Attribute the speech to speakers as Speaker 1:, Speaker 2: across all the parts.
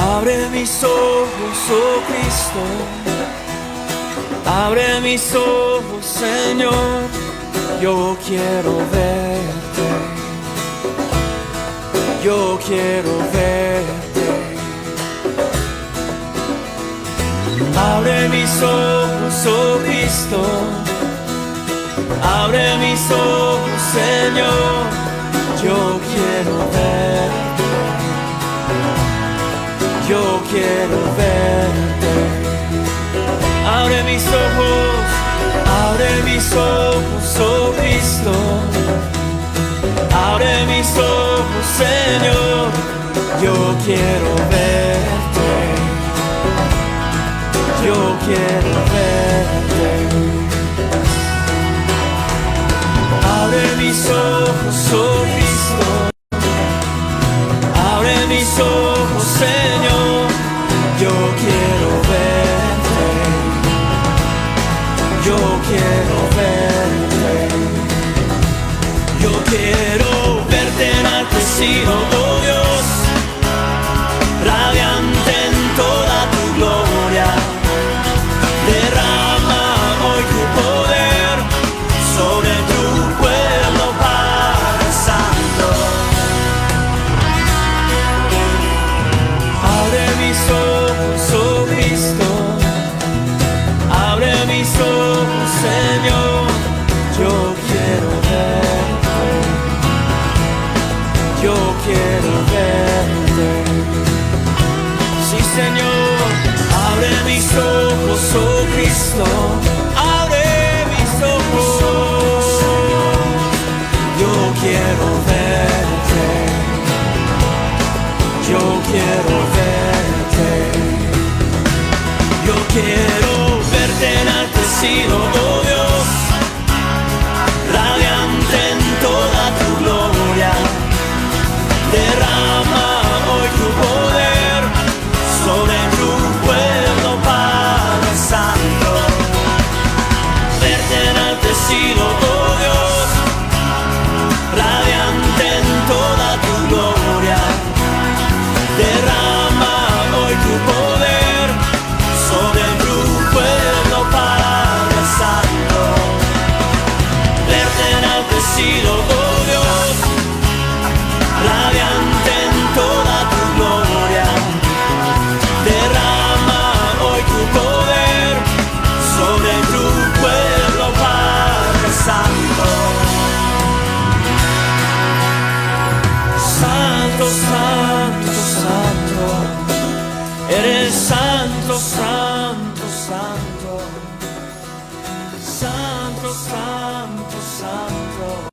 Speaker 1: Abre mis ojos, oh Cristo, abre mis ojos, Señor, yo quiero verte, yo quiero verte. Abre mis ojos, oh Cristo, abre mis ojos, Señor, yo quiero verte, yo quiero verte. Abre mis ojos, oh Cristo, abre mis ojos, Señor, yo quiero verte, yo quiero verte. Abre mis ojos, oh Cristo, abre mis ojos, Señor, yo quiero verte, yo quiero verte. Yo quiero verte enaltecido, oh Dios, radiante en toda tu gloria. Derrama hoy tu poder sobre tu pueblo, Padre Santo. Abre mis ojos, oh Cristo, abre mis ojos, Señor, yo quiero verte, yo quiero verte. Sí, Señor, abre mis ojos, oh Cristo, abre mis ojos, yo quiero verte, yo quiero verte, yo quiero verte enaltecido, oh Dios, radiante en toda tu gloria. Derrama hoy tu poder sobre tu pueblo, Padre Santo. Verte enaltecido, oh Dios, radiante en toda tu gloria. Derrama hoy tu poder sobre tu pueblo, Padre Santo. Verte enaltecido, oh Dios, radiante en toda tu gloria. Derrama hoy tu poder sobre tu pueblo, Padre Santo. Santo, santo, santo, eres santo, santo, santo, santo, santo, santo.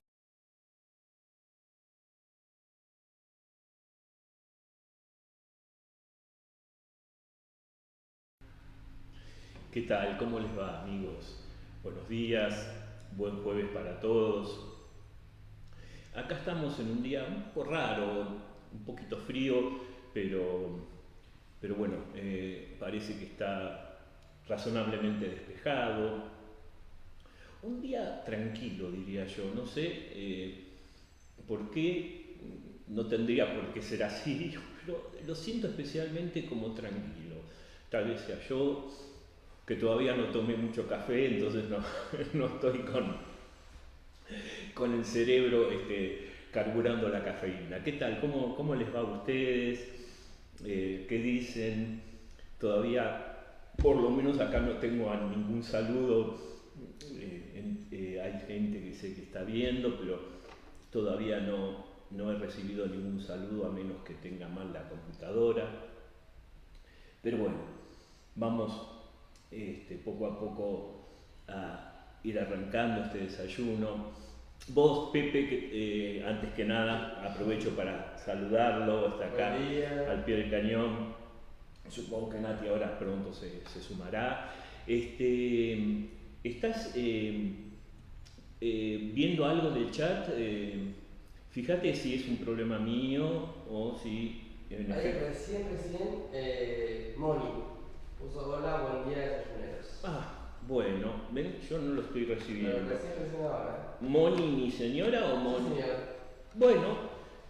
Speaker 2: ¿Qué tal? ¿Cómo les va, amigos? Buenos días, buen jueves para todos. Acá estamos en un día un poco raro, un poquito frío, pero bueno, parece que está razonablemente despejado. Un día tranquilo, diría yo. No sé por qué, no tendría por qué ser así, pero lo siento especialmente como tranquilo. Tal vez sea yo, que todavía no tomé mucho café, entonces no estoy con el cerebro carburando la cafeína. ¿Qué tal? ¿Cómo les va a ustedes? ¿Qué dicen? Todavía, por lo menos acá no tengo a ningún saludo. Hay gente que sé que está viendo, pero todavía no he recibido ningún saludo, a menos que tenga mal la computadora. Pero bueno, vamos poco a poco a ir arrancando este desayuno. Vos, Pepe, antes que nada aprovecho para saludarlo, está acá al pie del cañón. Supongo que Nati ahora pronto se sumará. ¿Estás viendo algo del chat? Fíjate si es un problema mío o si...
Speaker 3: Recién, Moni puso hola, buen día, desayuneros.
Speaker 2: Bueno, ven, yo no lo estoy recibiendo.
Speaker 3: Pero recién ahora.
Speaker 2: ¿Moni, mi señora o Moni?
Speaker 3: Sí, señor.
Speaker 2: Bueno,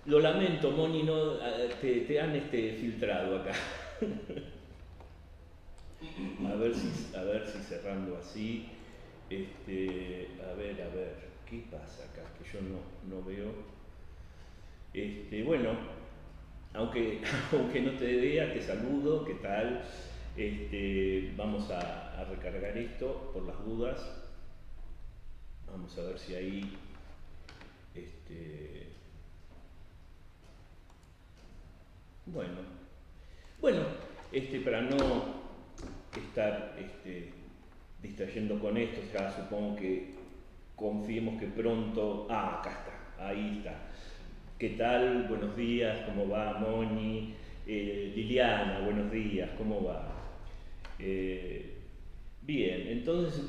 Speaker 2: Lo lamento, Moni, no, te han filtrado acá. A ver si cerrando así. A ver, ¿qué pasa acá? Que yo no veo. Bueno, aunque no te vea, te saludo, ¿qué tal? Vamos a recargar esto por las dudas. Vamos a ver si ahí. Bueno, para no estar distrayendo con esto, ya supongo que confiemos que pronto. Acá está, ahí está. ¿Qué tal? Buenos días, ¿cómo va, Moni? Liliana, buenos días, ¿cómo va? Bien, entonces,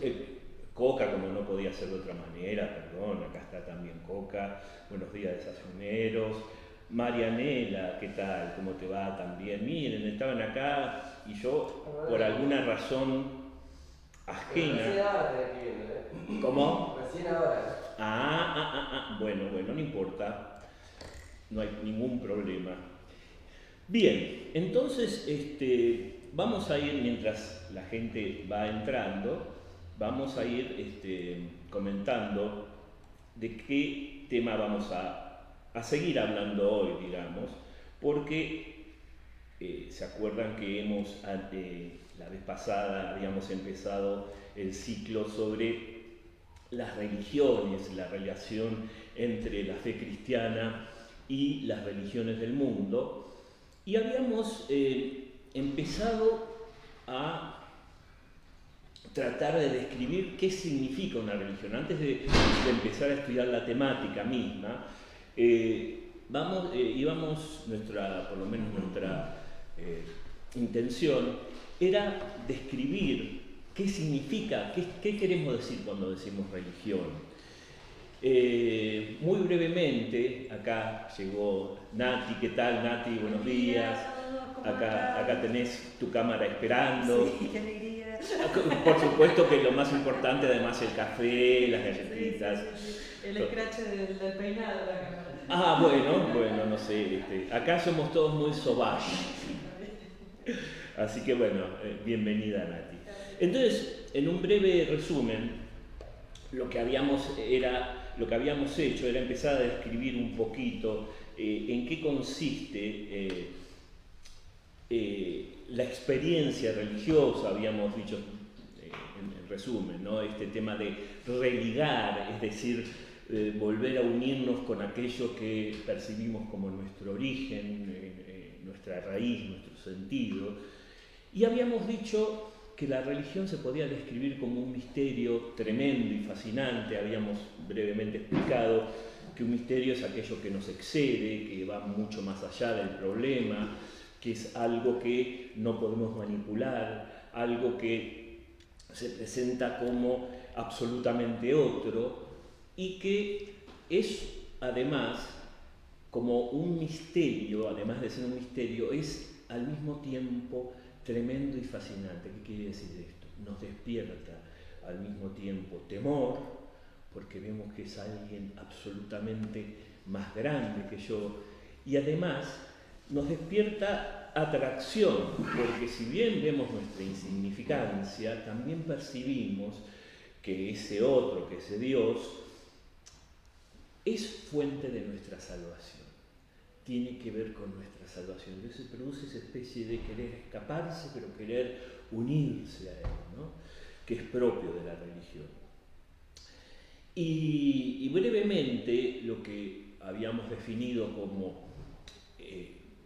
Speaker 2: Coca, como no podía ser de otra manera, perdón, acá está también Coca. Buenos días, desayuneros. Marianela, ¿qué tal? ¿Cómo te va también? Miren, estaban acá y yo, por alguna razón ajena.
Speaker 3: Recién ahora te escribiendo, ¿eh?
Speaker 2: ¿Cómo?
Speaker 3: Recién ahora.
Speaker 2: Bueno, no importa. No hay ningún problema. Bien, entonces vamos a ir, mientras la gente va entrando, vamos a ir comentando de qué tema vamos a seguir hablando hoy, digamos, porque se acuerdan que la vez pasada habíamos empezado el ciclo sobre las religiones, la relación entre la fe cristiana y las religiones del mundo, y habíamos empezado a tratar de describir qué significa una religión. Antes de empezar a estudiar la temática misma, por lo menos nuestra intención era describir qué significa, qué queremos decir cuando decimos religión. Muy brevemente, acá llegó Nati. ¿Qué tal, Nati? Buenos días. Acá tenés tu cámara esperando.
Speaker 4: Sí, qué alegría.
Speaker 2: Por supuesto que lo más importante, además, el café, las galletitas.
Speaker 4: Sí. El scratch del peinado de la cámara.
Speaker 2: Bueno, no sé. Acá somos todos muy sauvage. Así que bueno, bienvenida, Nati. Entonces, en un breve resumen, lo que habíamos hecho era empezar a describir un poquito en qué consiste la experiencia religiosa, habíamos dicho en resumen, ¿no? Este tema de religar, es decir, volver a unirnos con aquello que percibimos como nuestro origen, nuestra raíz, nuestro sentido. Y habíamos dicho que la religión se podía describir como un misterio tremendo y fascinante. Habíamos brevemente explicado que un misterio es aquello que nos excede, que va mucho más allá del problema, que es algo que no podemos manipular, algo que se presenta como absolutamente otro y que es además como un misterio, además de ser un misterio, es al mismo tiempo tremendo y fascinante. ¿Qué quiere decir esto? Nos despierta al mismo tiempo temor, porque vemos que es alguien absolutamente más grande que yo, y además nos despierta atracción, porque si bien vemos nuestra insignificancia, también percibimos que ese otro, que ese Dios, es fuente de nuestra salvación. Tiene que ver con nuestra salvación. Entonces se produce esa especie de querer escaparse, pero querer unirse a Él, ¿no? Que es propio de la religión. Y brevemente, lo que habíamos definido como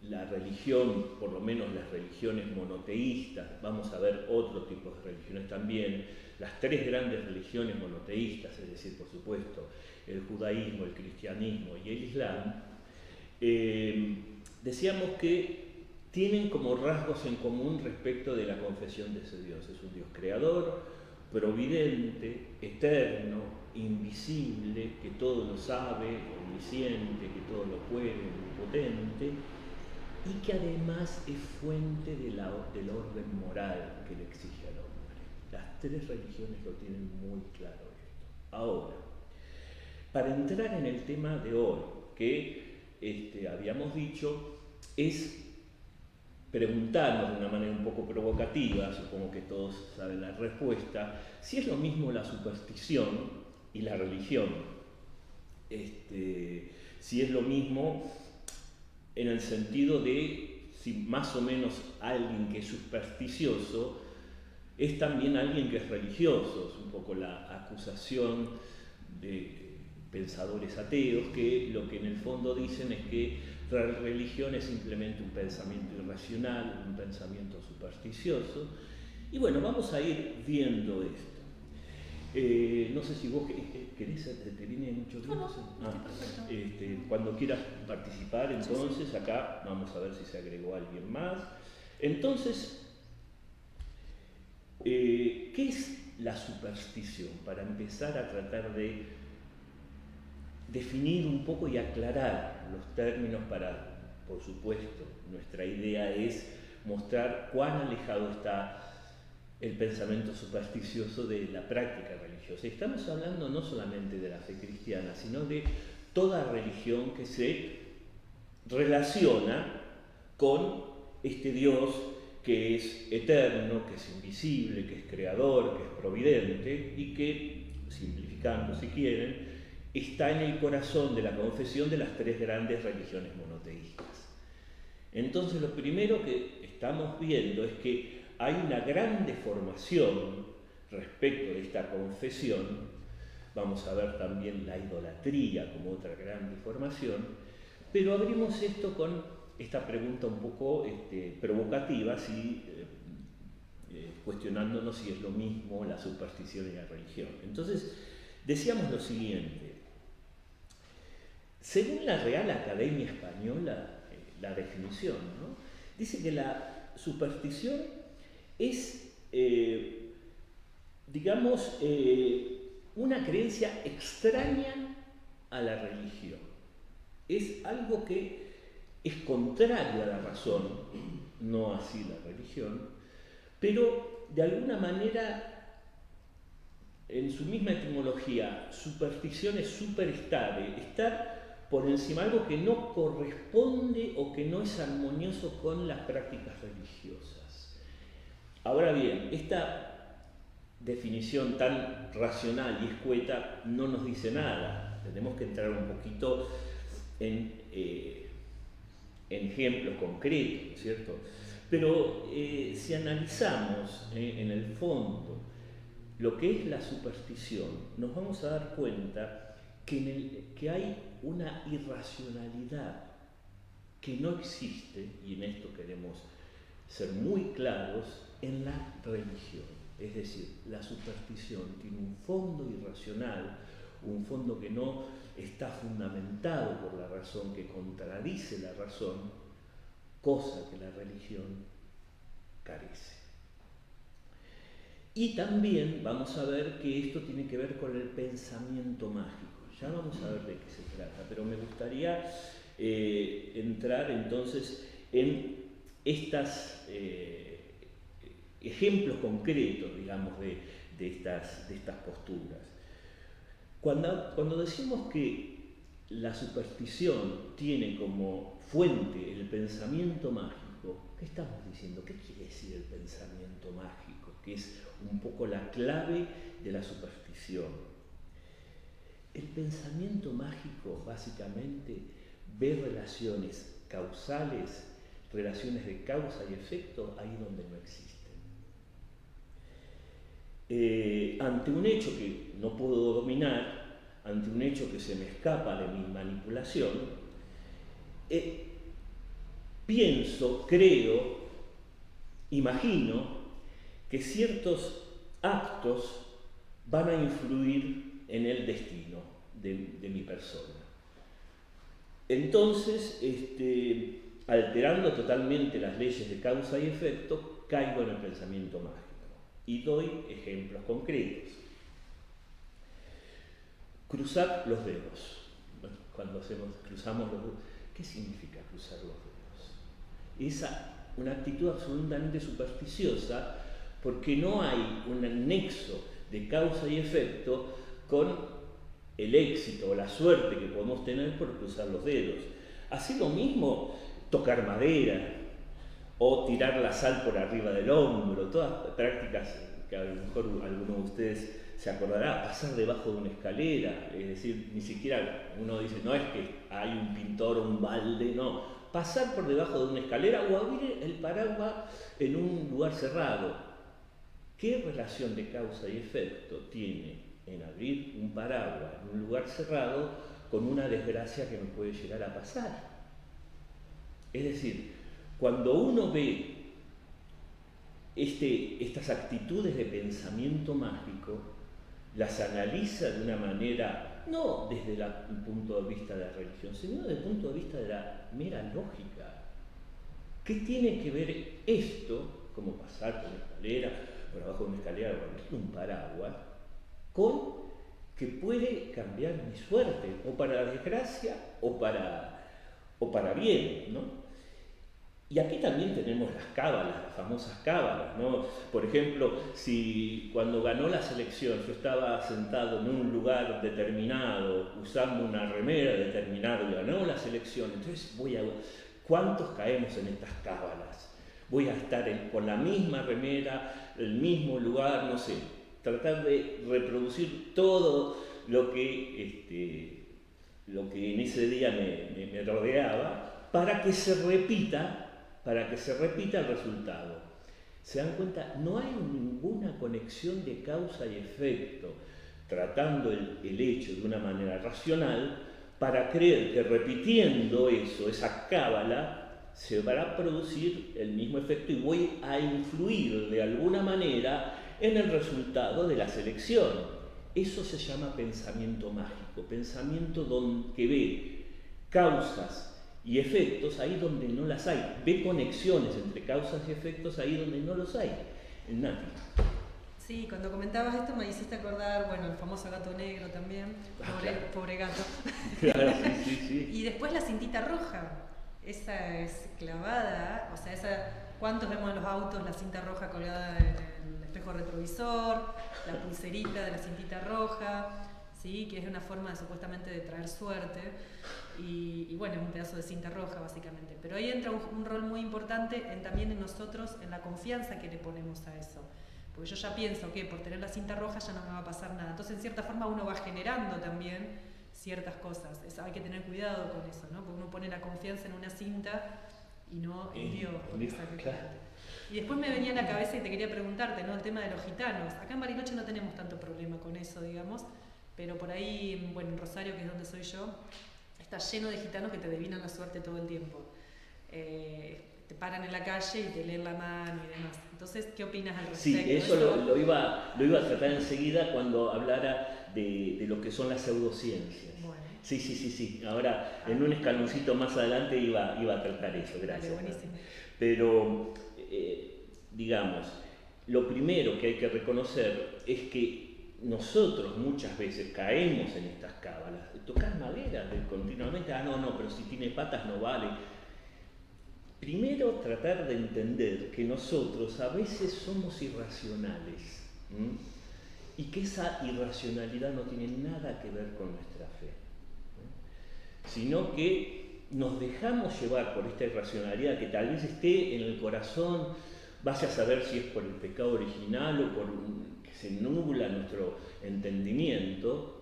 Speaker 2: la religión, por lo menos las religiones monoteístas, vamos a ver otros tipos de religiones también, las tres grandes religiones monoteístas, es decir, por supuesto, el judaísmo, el cristianismo y el islam, decíamos que tienen como rasgos en común respecto de la confesión de ese Dios. Es un Dios creador, providente, eterno, invisible, que todo lo sabe, omnisciente, que todo lo puede, omnipotente, y que además es fuente del orden moral que le exige al hombre. Las tres religiones lo tienen muy claro esto. Ahora, para entrar en el tema de hoy, que habíamos dicho, es preguntarnos de una manera un poco provocativa, supongo que todos saben la respuesta, si es lo mismo la superstición y la religión. Si es lo mismo en el sentido de si más o menos alguien que es supersticioso es también alguien que es religioso. Es un poco la acusación de pensadores ateos que lo que en el fondo dicen es que la religión es simplemente un pensamiento irracional, un pensamiento supersticioso. Y bueno, vamos a ir viendo esto. No sé si vos querés, te viene mucho tiempo. Cuando quieras participar, entonces, acá vamos a ver si se agregó alguien más. Entonces, ¿qué es la superstición? Para empezar a tratar de definir un poco y aclarar los términos para, por supuesto, nuestra idea es mostrar cuán alejado está el pensamiento supersticioso de la práctica religiosa. Estamos hablando no solamente de la fe cristiana, sino de toda religión que se relaciona con este Dios que es eterno, que es invisible, que es creador, que es providente y que, simplificando si quieren, está en el corazón de la confesión de las tres grandes religiones monoteístas. Entonces, lo primero que estamos viendo es que hay una gran deformación respecto de esta confesión. Vamos a ver también la idolatría como otra gran deformación, pero abrimos esto con esta pregunta un poco provocativa, cuestionándonos si es lo mismo la superstición y la religión. Entonces, decíamos lo siguiente. Según la Real Academia Española, la definición, ¿no?, dice que la superstición es, una creencia extraña a la religión. Es algo que es contrario a la razón, no así la religión, pero de alguna manera, en su misma etimología, superstición es superestare, estar por encima, algo que no corresponde o que no es armonioso con las prácticas religiosas. Ahora bien, esta definición tan racional y escueta no nos dice nada. Tenemos que entrar un poquito en ejemplos concretos, ¿cierto? Pero si analizamos en el fondo lo que es la superstición, nos vamos a dar cuenta que hay una irracionalidad que no existe, y en esto queremos ser muy claros, en la religión. Es decir, la superstición tiene un fondo irracional, un fondo que no está fundamentado por la razón, que contradice la razón, cosa que la religión carece. Y también vamos a ver que esto tiene que ver con el pensamiento mágico. Ya vamos a ver de qué se trata, pero me gustaría entrar entonces en estos ejemplos concretos, digamos, de estas posturas. Cuando decimos que la superstición tiene como fuente el pensamiento mágico, ¿qué estamos diciendo? ¿Qué quiere decir el pensamiento mágico? Que es un poco la clave de la superstición. El pensamiento mágico básicamente ve relaciones causales, relaciones de causa y efecto ahí donde no existen. Ante un hecho que no puedo dominar, ante un hecho que se me escapa de mi manipulación, pienso, creo, imagino que ciertos actos van a influir en el destino de mi persona. Entonces, alterando totalmente las leyes de causa y efecto, caigo en el pensamiento mágico. Y doy ejemplos concretos. Cruzar los dedos. Bueno, cuando cruzamos los dedos, ¿qué significa cruzar los dedos? Es una actitud absolutamente supersticiosa porque no hay un nexo de causa y efecto con el éxito o la suerte que podemos tener por cruzar los dedos. Así lo mismo tocar madera o tirar la sal por arriba del hombro, todas prácticas que a lo mejor alguno de ustedes se acordará, pasar debajo de una escalera, es decir, ni siquiera uno dice, no es que hay un pintor o un balde, no, pasar por debajo de una escalera o abrir el paraguas en un lugar cerrado. ¿Qué relación de causa y efecto tiene en abrir un paraguas en un lugar cerrado con una desgracia que me puede llegar a pasar? Es decir, cuando uno ve estas actitudes de pensamiento mágico, las analiza de una manera, no desde el punto de vista de la religión, sino desde el punto de vista de la mera lógica. ¿Qué tiene que ver esto, como pasar por una escalera, por abajo de una escalera, por un paraguas, con que puede cambiar mi suerte, o para desgracia o para bien, ¿no? Y aquí también tenemos las cábalas, las famosas cábalas, ¿no? Por ejemplo, si cuando ganó la selección yo estaba sentado en un lugar determinado, usando una remera determinada y ganó la selección, entonces ¿cuántos caemos en estas cábalas? Voy a estar con la misma remera, el mismo lugar, no sé, tratar de reproducir todo lo que en ese día me rodeaba para que se repita el resultado. ¿Se dan cuenta? No hay ninguna conexión de causa y efecto, tratando el hecho de una manera racional, para creer que repitiendo esa cábala, se va a producir el mismo efecto y voy a influir de alguna manera en el resultado de la selección. Eso se llama pensamiento mágico, pensamiento que ve causas y efectos ahí donde no las hay, ve conexiones entre causas y efectos ahí donde no los hay. Nati.
Speaker 4: Sí, cuando comentabas esto me hiciste acordar, bueno, el famoso gato negro también, pobre gato.
Speaker 2: Claro, sí.
Speaker 4: Y después la cintita roja, esa es clavada, o sea, ¿cuántos vemos en los autos la cinta roja colgada en el espejo retrovisor, la pulserita de la cintita roja? ¿Sí? Que es una forma supuestamente de traer suerte y bueno, es un pedazo de cinta roja básicamente, pero ahí entra un rol muy importante también en nosotros, en la confianza que le ponemos a eso, porque yo ya pienso que por tener la cinta roja ya no me va a pasar nada, entonces en cierta forma uno va generando también ciertas cosas, hay que tener cuidado con eso, ¿no? Porque uno pone la confianza en una cinta y no en Dios.
Speaker 2: Claro.
Speaker 4: Y después me venía a la cabeza y te quería preguntarte, ¿no? El tema de los gitanos, acá en Bariloche no tenemos tanto problema con eso, digamos, pero por ahí, bueno, en Rosario, que es donde soy yo, está lleno de gitanos que te adivinan la suerte todo el tiempo. Te paran en la calle y te leen la mano y demás. Entonces, ¿qué opinas al respecto?
Speaker 2: Sí, eso lo iba a tratar enseguida cuando hablara de lo que son las pseudociencias.
Speaker 4: Bueno.
Speaker 2: Sí. Ahora, en un escaloncito más adelante iba a tratar eso, gracias.
Speaker 4: Vale, buenísimo.
Speaker 2: Pero, digamos, lo primero que hay que reconocer es que nosotros muchas veces caemos en estas cábalas, tocar madera continuamente, no, pero si tiene patas no vale. Primero tratar de entender que nosotros a veces somos irracionales, y que esa irracionalidad no tiene nada que ver con nuestra fe, sino que nos dejamos llevar por esta irracionalidad que tal vez esté en el corazón, vaya a saber si es por el pecado original o por que se nubla nuestro entendimiento,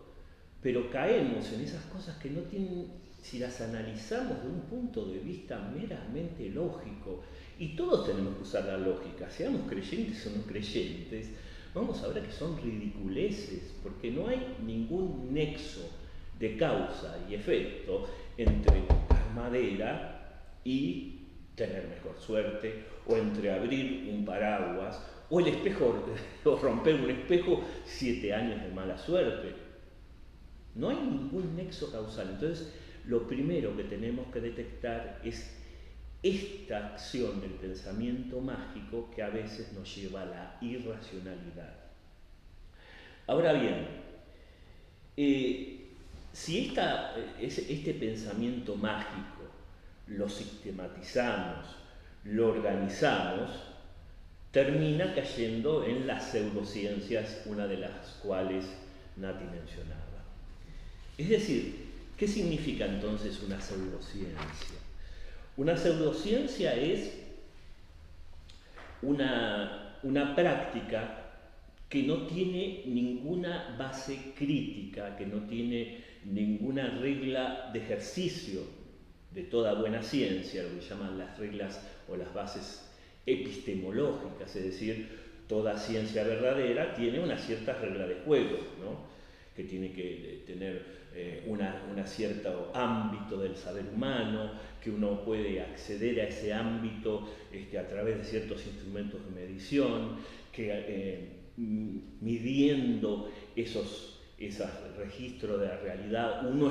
Speaker 2: pero caemos en esas cosas que no tienen, si las analizamos de un punto de vista meramente lógico, y todos tenemos que usar la lógica, seamos creyentes o no creyentes, vamos a ver que son ridiculeces, porque no hay ningún nexo de causa y efecto entre tocar madera y tener mejor suerte, o entre abrir un paraguas, o el espejo, o romper un espejo, 7 años de mala suerte. No hay ningún nexo causal. Entonces, lo primero que tenemos que detectar es esta acción del pensamiento mágico que a veces nos lleva a la irracionalidad. Ahora bien, si este pensamiento mágico lo sistematizamos, lo organizamos, termina cayendo en las pseudociencias, una de las cuales Nati mencionaba. Es decir, ¿Qué significa entonces una pseudociencia? Una pseudociencia es una práctica que no tiene ninguna base crítica, que no tiene ninguna regla de ejercicio de toda buena ciencia, lo que llaman las reglas o las bases epistemológicas, es decir, toda ciencia verdadera tiene una cierta regla de juego, ¿no? Que tiene que tener un cierto ámbito del saber humano, que uno puede acceder a ese ámbito a través de ciertos instrumentos de medición, que midiendo esos registros de la realidad uno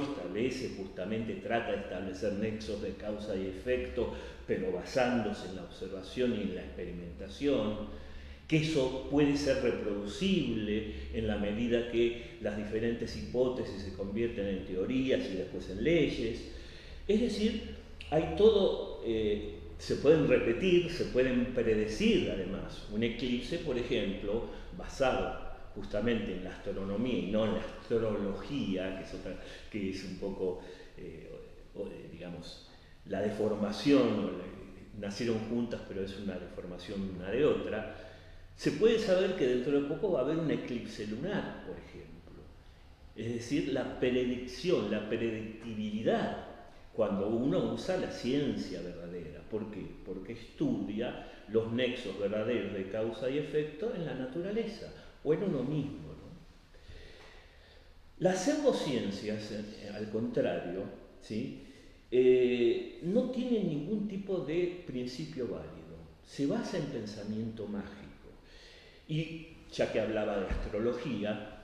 Speaker 2: trata de establecer nexos de causa y efecto, pero basándose en la observación y en la experimentación, que eso puede ser reproducible en la medida que las diferentes hipótesis se convierten en teorías y después en leyes. Es decir, hay todo, se pueden repetir, se pueden predecir además. Un eclipse, por ejemplo, basado justamente en la astronomía y no en la astrología, que es un poco, digamos, la deformación, nacieron juntas pero es una deformación una de otra. Se puede saber que dentro de poco va a haber un eclipse lunar, por ejemplo. Es decir, la predicción, la predictibilidad, cuando uno usa la ciencia verdadera. ¿Por qué? Porque estudia los nexos verdaderos de causa y efecto en la naturaleza o en uno mismo, ¿no? Las pseudociencias, al contrario, ¿sí? No tienen ningún tipo de principio válido. Se basa en pensamiento mágico. Y ya que hablaba de astrología,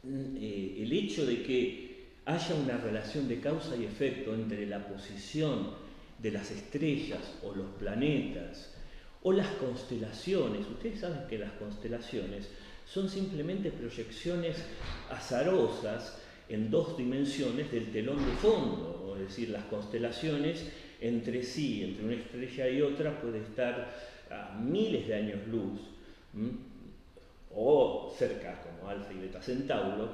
Speaker 2: el hecho de que haya una relación de causa y efecto entre la posición de las estrellas o los planetas o las constelaciones. Ustedes saben que las constelaciones son simplemente proyecciones azarosas en dos dimensiones del telón de fondo, es decir, las constelaciones entre sí, entre una estrella y otra, puede estar a miles de años luz, o cerca, como Alfa y Beta Centauro,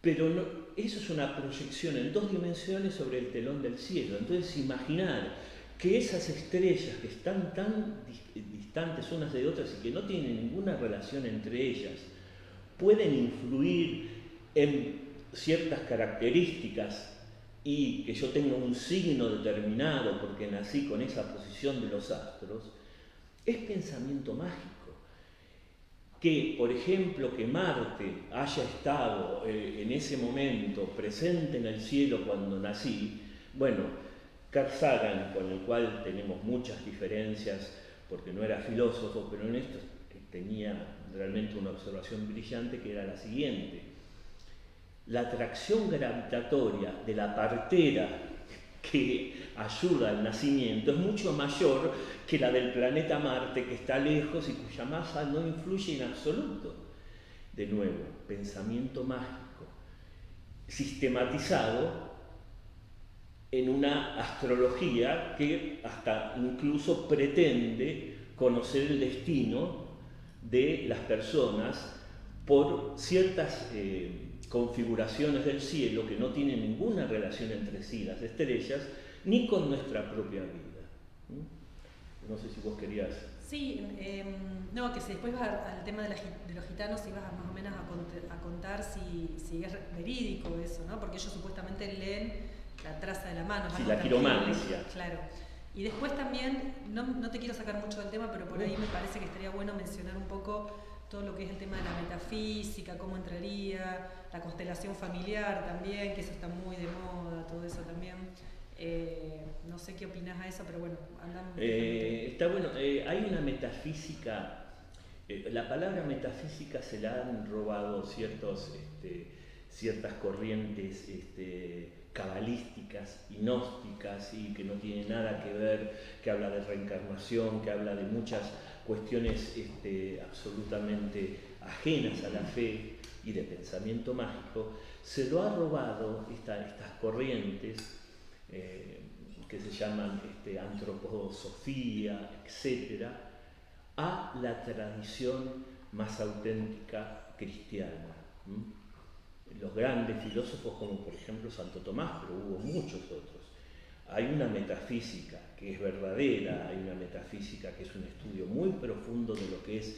Speaker 2: pero no, eso es una proyección en dos dimensiones sobre el telón del cielo. Entonces, imaginar que esas estrellas que están tan distantes unas de otras y que no tienen ninguna relación entre ellas, pueden influir en ciertas características y que yo tenga un signo determinado porque nací con esa posición de los astros, es pensamiento mágico. Que, por ejemplo, que Marte haya estado en ese momento presente en el cielo cuando nací, bueno, Carl Sagan, con el cual tenemos muchas diferencias porque no era filósofo, pero en esto tenía realmente una observación brillante que era la siguiente: la atracción gravitatoria de la partera que ayuda al nacimiento es mucho mayor que la del planeta Marte, que está lejos y cuya masa no influye en absoluto. De nuevo, pensamiento mágico, sistematizado en una astrología que hasta incluso pretende conocer el destino de las personas por ciertas configuraciones del cielo que no tienen ninguna relación entre sí, las estrellas, ni con nuestra propia vida. No sé si vos querías...
Speaker 4: Sí, no, que si después vas al tema de los gitanos ibas más o menos a contar si es verídico eso, ¿no? Porque ellos supuestamente leen la traza de la mano.
Speaker 2: Sí, la quiromancia.
Speaker 4: Claro. Y después también, no te quiero sacar mucho del tema, pero por ahí me parece que estaría bueno mencionar un poco todo lo que es el tema de la metafísica, cómo entraría, la constelación familiar también, que eso está muy de moda, todo eso también. No sé qué opinas a eso, pero bueno, andamos.
Speaker 2: Está bueno, hay una metafísica, la palabra metafísica se la han robado ciertas corrientes cabalísticas y gnósticas y que no tienen nada que ver, que habla de reencarnación, que habla de muchas cuestiones absolutamente ajenas a la fe y de pensamiento mágico. Se lo ha robado estas corrientes que se llaman antroposofía, etc., a la tradición más auténtica cristiana. los grandes filósofos como por ejemplo Santo Tomás, pero hubo muchos otros. Hay una metafísica que es verdadera, hay una metafísica que es un estudio muy profundo de lo que es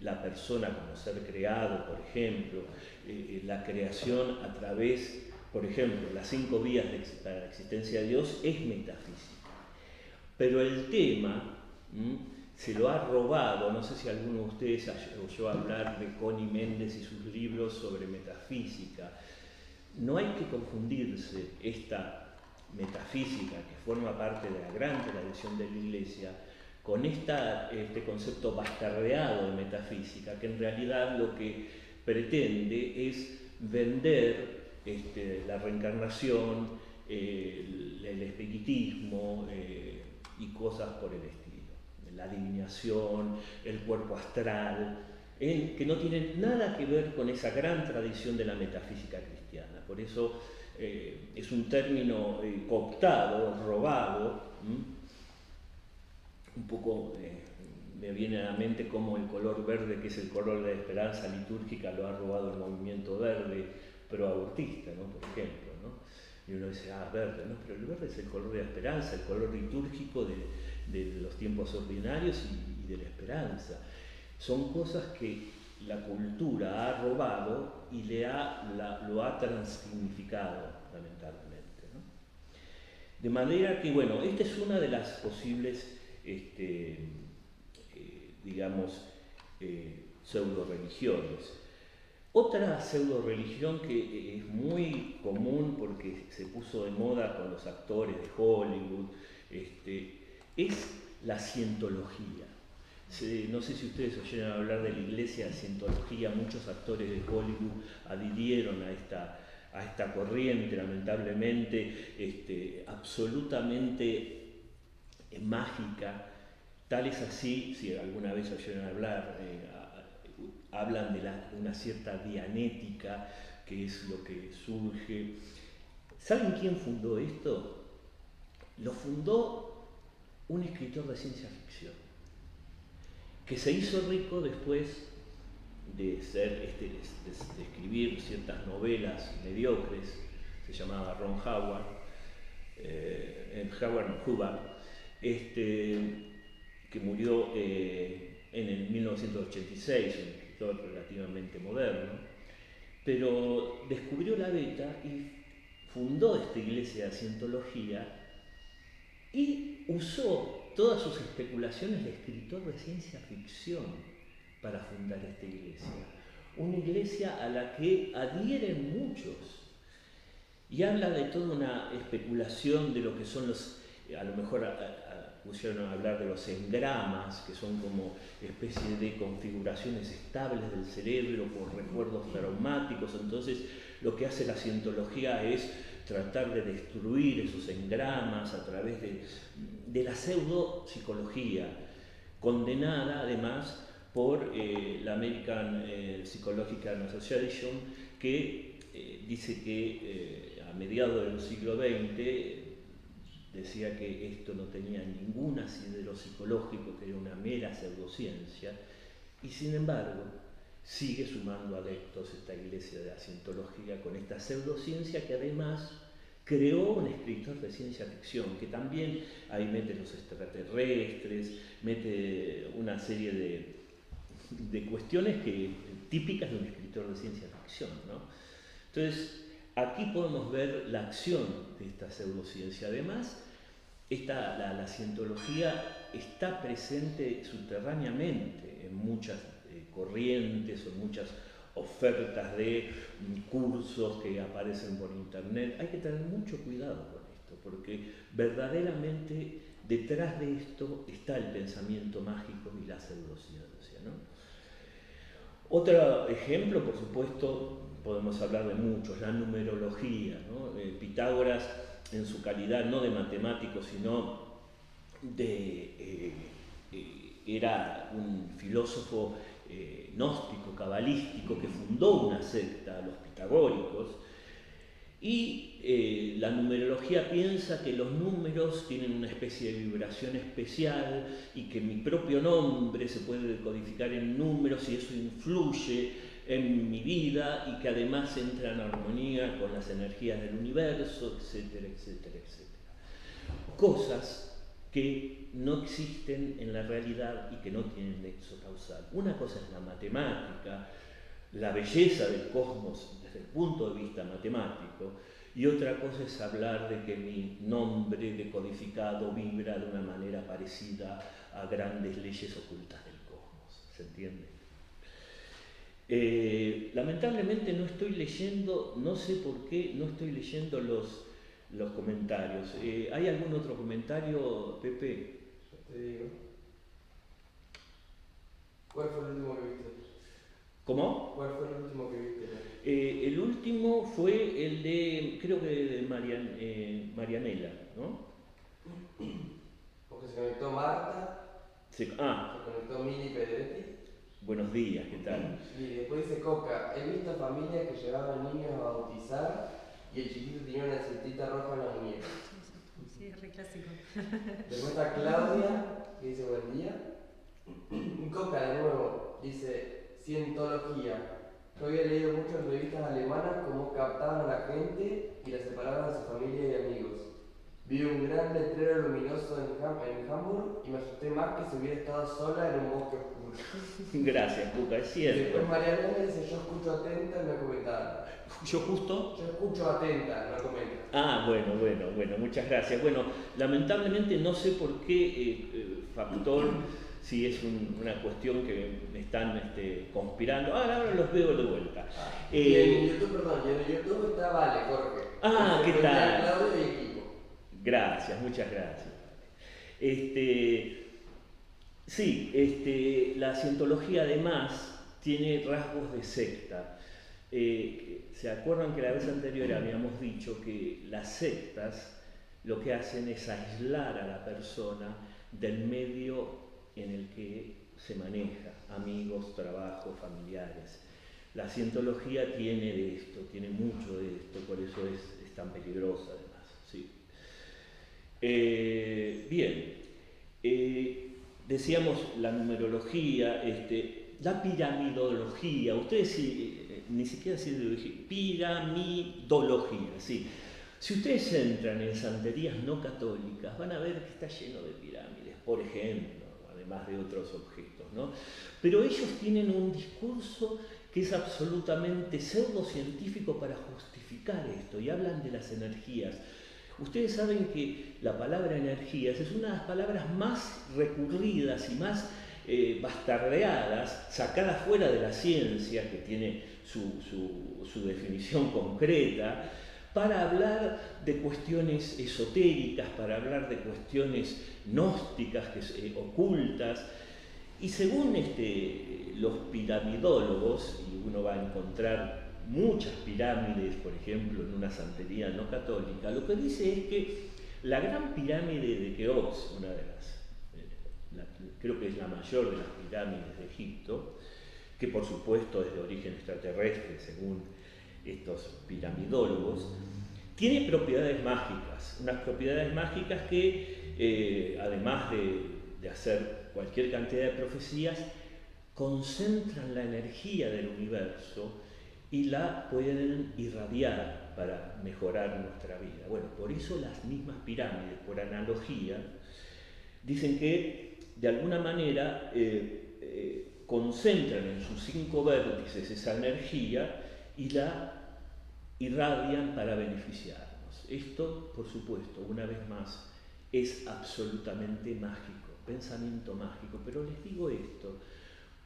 Speaker 2: la persona como ser creado, por ejemplo, la creación a través, por ejemplo, las 5 vías para la existencia de Dios es metafísica. Pero el tema se lo ha robado, no sé si alguno de ustedes oyó hablar de Connie Méndez y sus libros sobre metafísica. No hay que confundirse esta metafísica que forma parte de la gran tradición de la Iglesia con este concepto bastardeado de metafísica, que en realidad lo que pretende es vender la reencarnación, el espiritismo y cosas por el estilo, la adivinación, el cuerpo astral, que no tienen nada que ver con esa gran tradición de la metafísica cristiana. Por eso es un término cooptado, robado. Un poco me viene a la mente como el color verde, que es el color de la esperanza litúrgica, lo ha robado el movimiento verde proabortista, ¿no? Por ejemplo, ¿no? Y uno dice, verde, ¿no? Pero el verde es el color de la esperanza, el color litúrgico de los tiempos ordinarios y de la esperanza. Son cosas que la cultura ha robado y lo ha transsignificado, lamentablemente, ¿no? De manera que, bueno, esta es una de las posibles pseudo-religiones. Otra pseudo-religión que es muy común porque se puso de moda con los actores de Hollywood, es la cientología. No sé si ustedes oyeron hablar de la iglesia de cientología, muchos actores de Hollywood adhirieron a esta corriente, lamentablemente, absolutamente mágica. Tal es así, si alguna vez oyeron hablar, hablan de una cierta dianética, que es lo que surge. ¿Saben quién fundó esto? Lo fundó un escritor de ciencia ficción, que se hizo rico después de escribir ciertas novelas mediocres. Se llamaba Ron Howard, Hubbard, que murió en el 1986, un escritor relativamente moderno, pero descubrió la beta y fundó esta iglesia de cientología y usó todas sus especulaciones de escritor de ciencia ficción para fundar esta iglesia. Una iglesia a la que adhieren muchos. Y habla de toda una especulación de lo que son a lo mejor pusieron a hablar de los engramas, que son como especies de configuraciones estables del cerebro por recuerdos traumáticos. Entonces, lo que hace la cientología es tratar de destruir esos engramas a través de la pseudopsicología, condenada además por la American Psychological Association, que dice que a mediados del siglo XX decía que esto no tenía ningún asidero psicológico, que era una mera pseudociencia, y sin embargo sigue sumando adeptos esta iglesia de la cientología con esta pseudociencia, que además creó un escritor de ciencia ficción, que también ahí mete los extraterrestres, mete una serie de cuestiones típicas de un escritor de ciencia ficción, ¿no? Entonces, aquí podemos ver la acción de esta pseudociencia. Además, la cientología está presente subterráneamente en muchas corrientes o en muchas ofertas de cursos que aparecen por internet. Hay que tener mucho cuidado con esto, porque verdaderamente detrás de esto está el pensamiento mágico y la pseudociencia, ¿no? Otro ejemplo, por supuesto, podemos hablar de muchos, la numerología, ¿no? Pitágoras, en su calidad no de matemático, sino era un filósofo gnóstico, cabalístico, que fundó una secta, los pitagóricos, y la numerología piensa que los números tienen una especie de vibración especial y que mi propio nombre se puede decodificar en números y eso influye en mi vida y que además entra en armonía con las energías del universo, etcétera, etcétera, etcétera. Cosas que no existen en la realidad y que no tienen nexo causal. Una cosa es la matemática, la belleza del cosmos desde el punto de vista matemático, y otra cosa es hablar de que mi nombre decodificado vibra de una manera parecida a grandes leyes ocultas del cosmos. ¿Se entiende? Lamentablemente no estoy leyendo, no sé por qué, no estoy leyendo los comentarios. ¿Hay algún otro comentario, Pepe?
Speaker 3: Yo te digo. ¿Cuál fue el último que viste?
Speaker 2: ¿Cómo?
Speaker 3: ¿Cuál fue el último que viste?
Speaker 2: El último fue el de, creo que de Marianela, ¿no?
Speaker 3: Porque se conectó Marta, se conectó Mili Pedretti.
Speaker 2: Buenos días, ¿qué tal?
Speaker 3: Y después dice Coca, he visto familias que llevaban niños a bautizar y el chiquito tenía una cintita roja en la muñeca.
Speaker 4: Sí, es re clásico.
Speaker 3: Después está Claudia, que dice buen día. Coca de nuevo, dice cientología. Yo había leído mucho en revistas alemanas cómo captaban a la gente y la separaban de su familia y amigos. Vi un gran letrero luminoso en Hamburg y me asusté más que si hubiera estado sola en un bosque oscuro.
Speaker 2: Gracias, Cuca, es
Speaker 3: Y
Speaker 2: cierto.
Speaker 3: después Mariana dice, yo escucho atenta, no comentar.
Speaker 2: ¿Yo justo?
Speaker 3: Yo escucho atenta, no comenta.
Speaker 2: Ah, bueno, muchas gracias. Bueno, lamentablemente no sé por qué factor, si es una cuestión que me están conspirando. Ahora los veo de vuelta.
Speaker 3: Y en YouTube, y en YouTube está Vale, Jorge.
Speaker 2: Ah, ¿qué tal?
Speaker 3: Claudio y equipo.
Speaker 2: Gracias, muchas gracias. La cientología además tiene rasgos de secta. ¿Se acuerdan que la vez anterior habíamos dicho que las sectas lo que hacen es aislar a la persona del medio en el que se maneja, amigos, trabajo, familiares? La cientología tiene de esto, tiene mucho de esto, por eso es tan peligrosa además. ¿Sí? Bien, decíamos la numerología, la piramidología, ustedes ni siquiera decir piramidología, sí. Si ustedes entran en santerías no católicas, van a ver que está lleno de pirámides, por ejemplo, además de otros objetos, ¿no? Pero ellos tienen un discurso que es absolutamente pseudocientífico para justificar esto, y hablan de las energías. Ustedes saben que la palabra energías es una de las palabras más recurridas y más bastardeadas, sacadas fuera de la ciencia, que tiene su definición concreta, para hablar de cuestiones esotéricas, para hablar de cuestiones gnósticas, ocultas. Y según los piramidólogos, y uno va a encontrar muchas pirámides, por ejemplo, en una santería no católica, lo que dice es que la gran pirámide de Keops, una de las, creo que es la mayor de las pirámides de Egipto, que por supuesto es de origen extraterrestre según estos piramidólogos, tiene propiedades mágicas, unas propiedades mágicas que además de hacer cualquier cantidad de profecías, concentran la energía del universo y la pueden irradiar para mejorar nuestra vida. Bueno, por eso las mismas pirámides, por analogía, dicen que de alguna manera concentran en sus 5 vértices esa energía y la irradian para beneficiarnos. Esto, por supuesto, una vez más, es absolutamente mágico, pensamiento mágico, pero les digo esto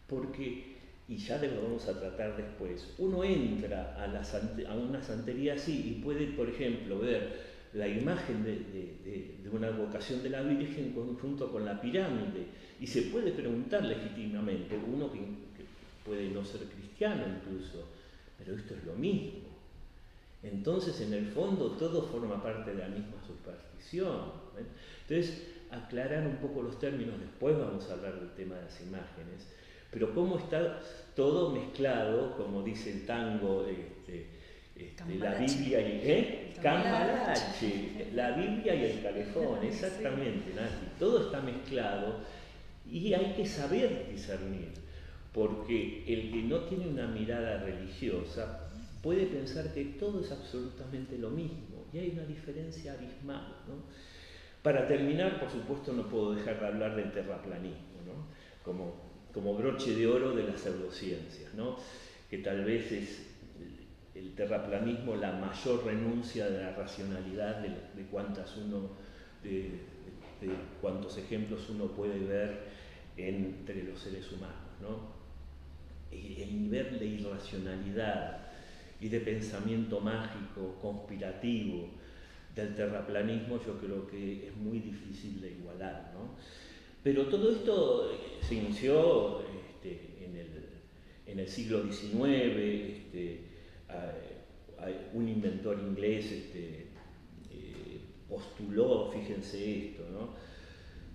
Speaker 2: porque, y ya lo vamos a tratar después, uno entra a una santería así y puede, por ejemplo, ver la imagen de una advocación de la Virgen junto con la pirámide, y se puede preguntar legítimamente, uno que puede no ser cristiano incluso, pero esto es lo mismo. Entonces, en el fondo, todo forma parte de la misma superstición. Entonces, aclarar un poco los términos, después vamos a hablar del tema de las imágenes, pero cómo está todo mezclado, como dice el tango, la Biblia y Cambalache, la Biblia y el calefón, exactamente, Nati, todo está mezclado y hay que saber discernir, porque el que no tiene una mirada religiosa puede pensar que todo es absolutamente lo mismo, y hay una diferencia abismal, ¿no? Para terminar, por supuesto, no puedo dejar de hablar del terraplanismo, ¿no? Como broche de oro de las pseudociencias, ¿no? Que tal vez es el terraplanismo la mayor renuncia de la racionalidad de cuántos ejemplos uno puede ver entre los seres humanos, ¿no? El nivel de irracionalidad y de pensamiento mágico, conspirativo del terraplanismo, yo creo que es muy difícil de igualar, ¿no? Pero todo esto se inició en el siglo XIX. Un inventor inglés postuló, fíjense esto, ¿no?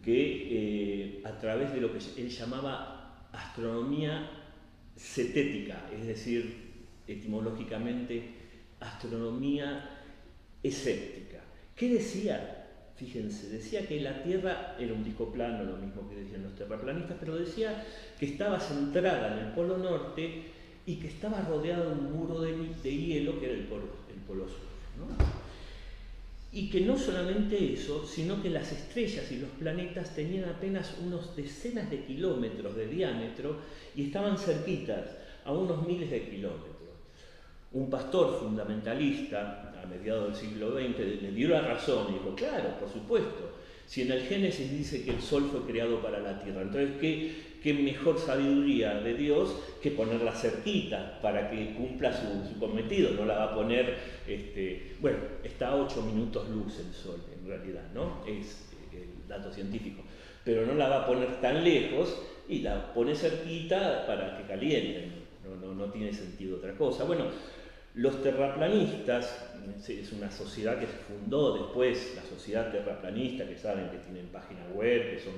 Speaker 2: Que a través de lo que él llamaba astronomía cetética, es decir, etimológicamente, astronomía escéptica. ¿Qué decía? Fíjense, decía que la Tierra era un disco plano, lo mismo que decían los terraplanistas, pero decía que estaba centrada en el polo norte y que estaba rodeada de un muro de hielo que era el polo sur, ¿no? Y que no solamente eso, sino que las estrellas y los planetas tenían apenas unos decenas de kilómetros de diámetro y estaban cerquitas, a unos miles de kilómetros. Un pastor fundamentalista a mediados del siglo XX le dio la razón y dijo, claro, por supuesto, si en el Génesis dice que el Sol fue creado para la Tierra, entonces qué mejor sabiduría de Dios que ponerla cerquita para que cumpla su cometido. No la va a poner, bueno, está a 8 minutos luz el Sol en realidad, ¿no? Es el dato científico, pero no la va a poner tan lejos y la pone cerquita para que calienten. No tiene sentido otra cosa. Bueno, los terraplanistas, es una sociedad que se fundó después, la sociedad terraplanista, que saben que tienen página web, que son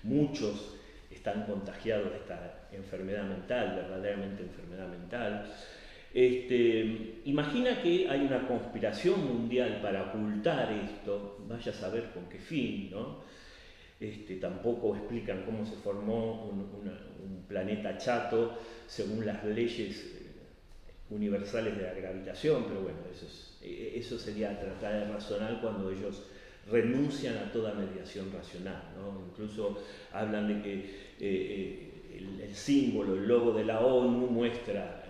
Speaker 2: muchos, están contagiados de esta enfermedad mental, verdaderamente enfermedad mental. Imagina que hay una conspiración mundial para ocultar esto, vaya a saber con qué fin, ¿no? Tampoco explican cómo se formó un planeta chato según las leyes universales de la gravitación, pero bueno, eso sería tratar de razonar cuando ellos renuncian a toda mediación racional, ¿no? Incluso hablan de que el símbolo, el logo de la ONU muestra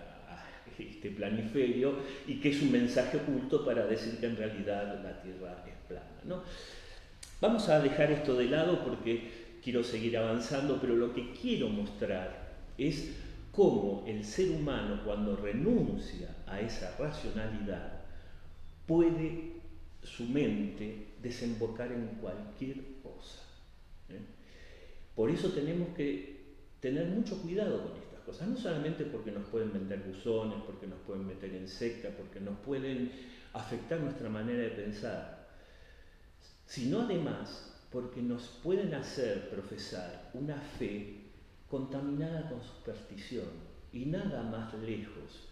Speaker 2: este planiferio y que es un mensaje oculto para decir que en realidad la Tierra es plana, ¿no? Vamos a dejar esto de lado porque quiero seguir avanzando, pero lo que quiero mostrar es cómo el ser humano, cuando renuncia a esa racionalidad, puede su mente desembocar en cualquier cosa. Por eso tenemos que tener mucho cuidado con estas cosas, no solamente porque nos pueden vender buzones, porque nos pueden meter en secta, porque nos pueden afectar nuestra manera de pensar, sino además porque nos pueden hacer profesar una fe contaminada con superstición, y nada más lejos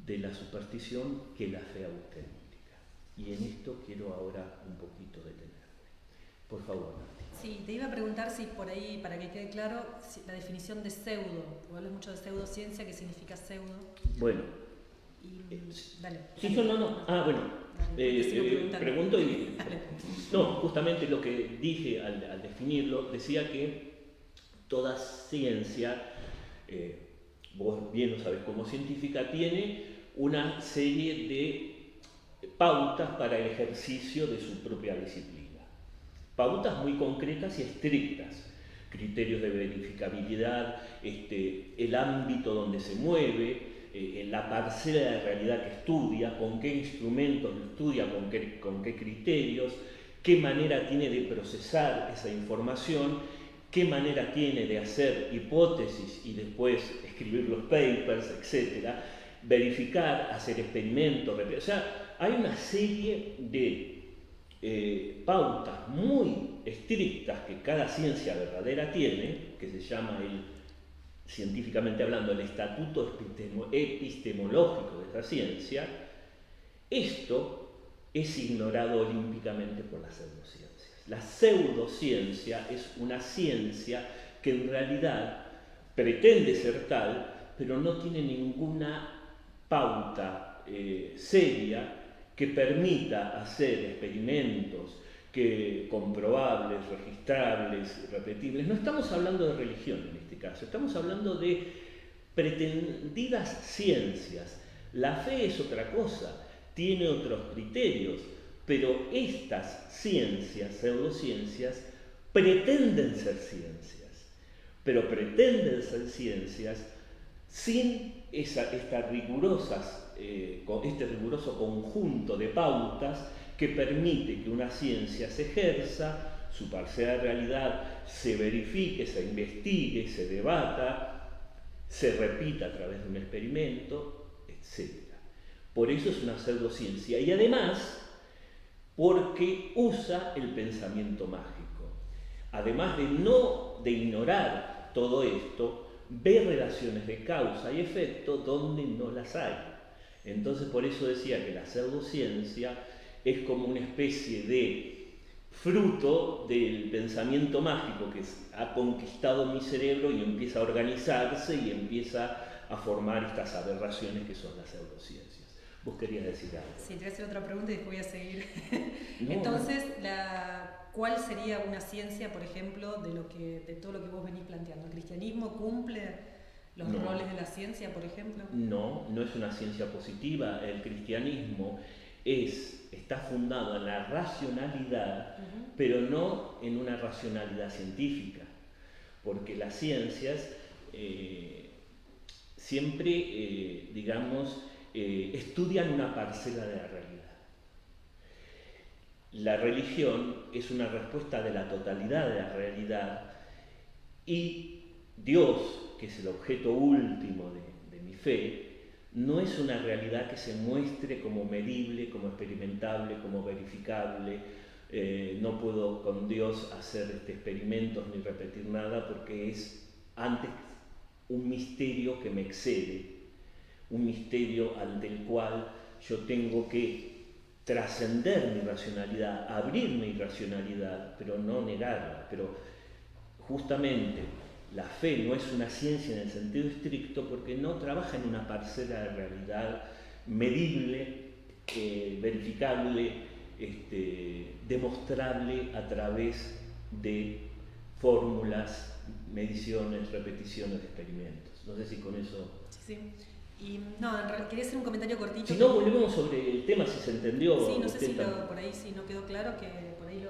Speaker 2: de la superstición que la fe auténtica. Y en esto quiero ahora un poquito detenerme. Por favor, Martín.
Speaker 4: Sí, te iba a preguntar si por ahí, para que quede claro, la definición de pseudo. Hablas mucho de pseudociencia, ¿qué significa pseudo?
Speaker 2: Bueno.
Speaker 4: Dale.
Speaker 2: Sí, no. Ah, bueno. Pregunto y... No, justamente lo que dije al definirlo, decía que toda ciencia, vos bien lo sabés como científica, tiene una serie de pautas para el ejercicio de su propia disciplina. Pautas muy concretas y estrictas, criterios de verificabilidad, el ámbito donde se mueve, la parcela de realidad que estudia, con qué instrumentos lo estudia, con qué criterios, qué manera tiene de procesar esa información, qué manera tiene de hacer hipótesis y después escribir los papers, etc. Verificar, hacer experimentos, o sea, hay una serie de pautas muy estrictas que cada ciencia verdadera tiene, que se llama científicamente hablando, el estatuto epistemológico de esta ciencia. Esto es ignorado olímpicamente por las pseudociencias. La pseudociencia es una ciencia que en realidad pretende ser tal, pero no tiene ninguna pauta seria que permita hacer experimentos comprobables, registrables, repetibles. No estamos hablando de religión en este caso, estamos hablando de pretendidas ciencias. La fe es otra cosa, tiene otros criterios, pero estas ciencias, pseudociencias, pretenden ser ciencias, pero pretenden ser ciencias sin este riguroso conjunto de pautas que permite que una ciencia se ejerza, su parcial realidad se verifique, se investigue, se debata, se repita a través de un experimento, etc. Por eso es una pseudociencia y además porque usa el pensamiento mágico. Además de ignorar todo esto, ve relaciones de causa y efecto donde no las hay. Entonces por eso decía que la pseudociencia es como una especie de fruto del pensamiento mágico que ha conquistado mi cerebro y empieza a organizarse y empieza a formar estas aberraciones que son las pseudociencias. ¿Vos querías decir algo?
Speaker 4: Sí, te voy a hacer otra pregunta y después voy a seguir.
Speaker 2: No,
Speaker 4: Entonces, ¿cuál sería una ciencia, por ejemplo, de todo lo que vos venís planteando? ¿El cristianismo cumple los roles de la ciencia, por ejemplo?
Speaker 2: No, no es una ciencia positiva. El cristianismo está fundado en la racionalidad, pero no en una racionalidad científica, porque las ciencias siempre, estudian una parcela de la realidad. La religión es una respuesta de la totalidad de la realidad y Dios, que es el objeto último de mi fe, no es una realidad que se muestre como medible, como experimentable, como verificable. No puedo con Dios hacer experimentos ni repetir nada porque es antes un misterio que me excede, un misterio ante el cual yo tengo que trascender mi racionalidad, abrir mi racionalidad, pero no negarla. Pero justamente la fe no es una ciencia en el sentido estricto porque no trabaja en una parcela de realidad medible, verificable, demostrable a través de fórmulas, mediciones, repeticiones de experimentos. No sé si con eso...
Speaker 4: Sí. Y no, en realidad quería hacer un comentario cortito.
Speaker 2: Si no, volvemos sobre el tema, si se entendió.
Speaker 4: Sí, no sé si por ahí sí no quedó claro, que por ahí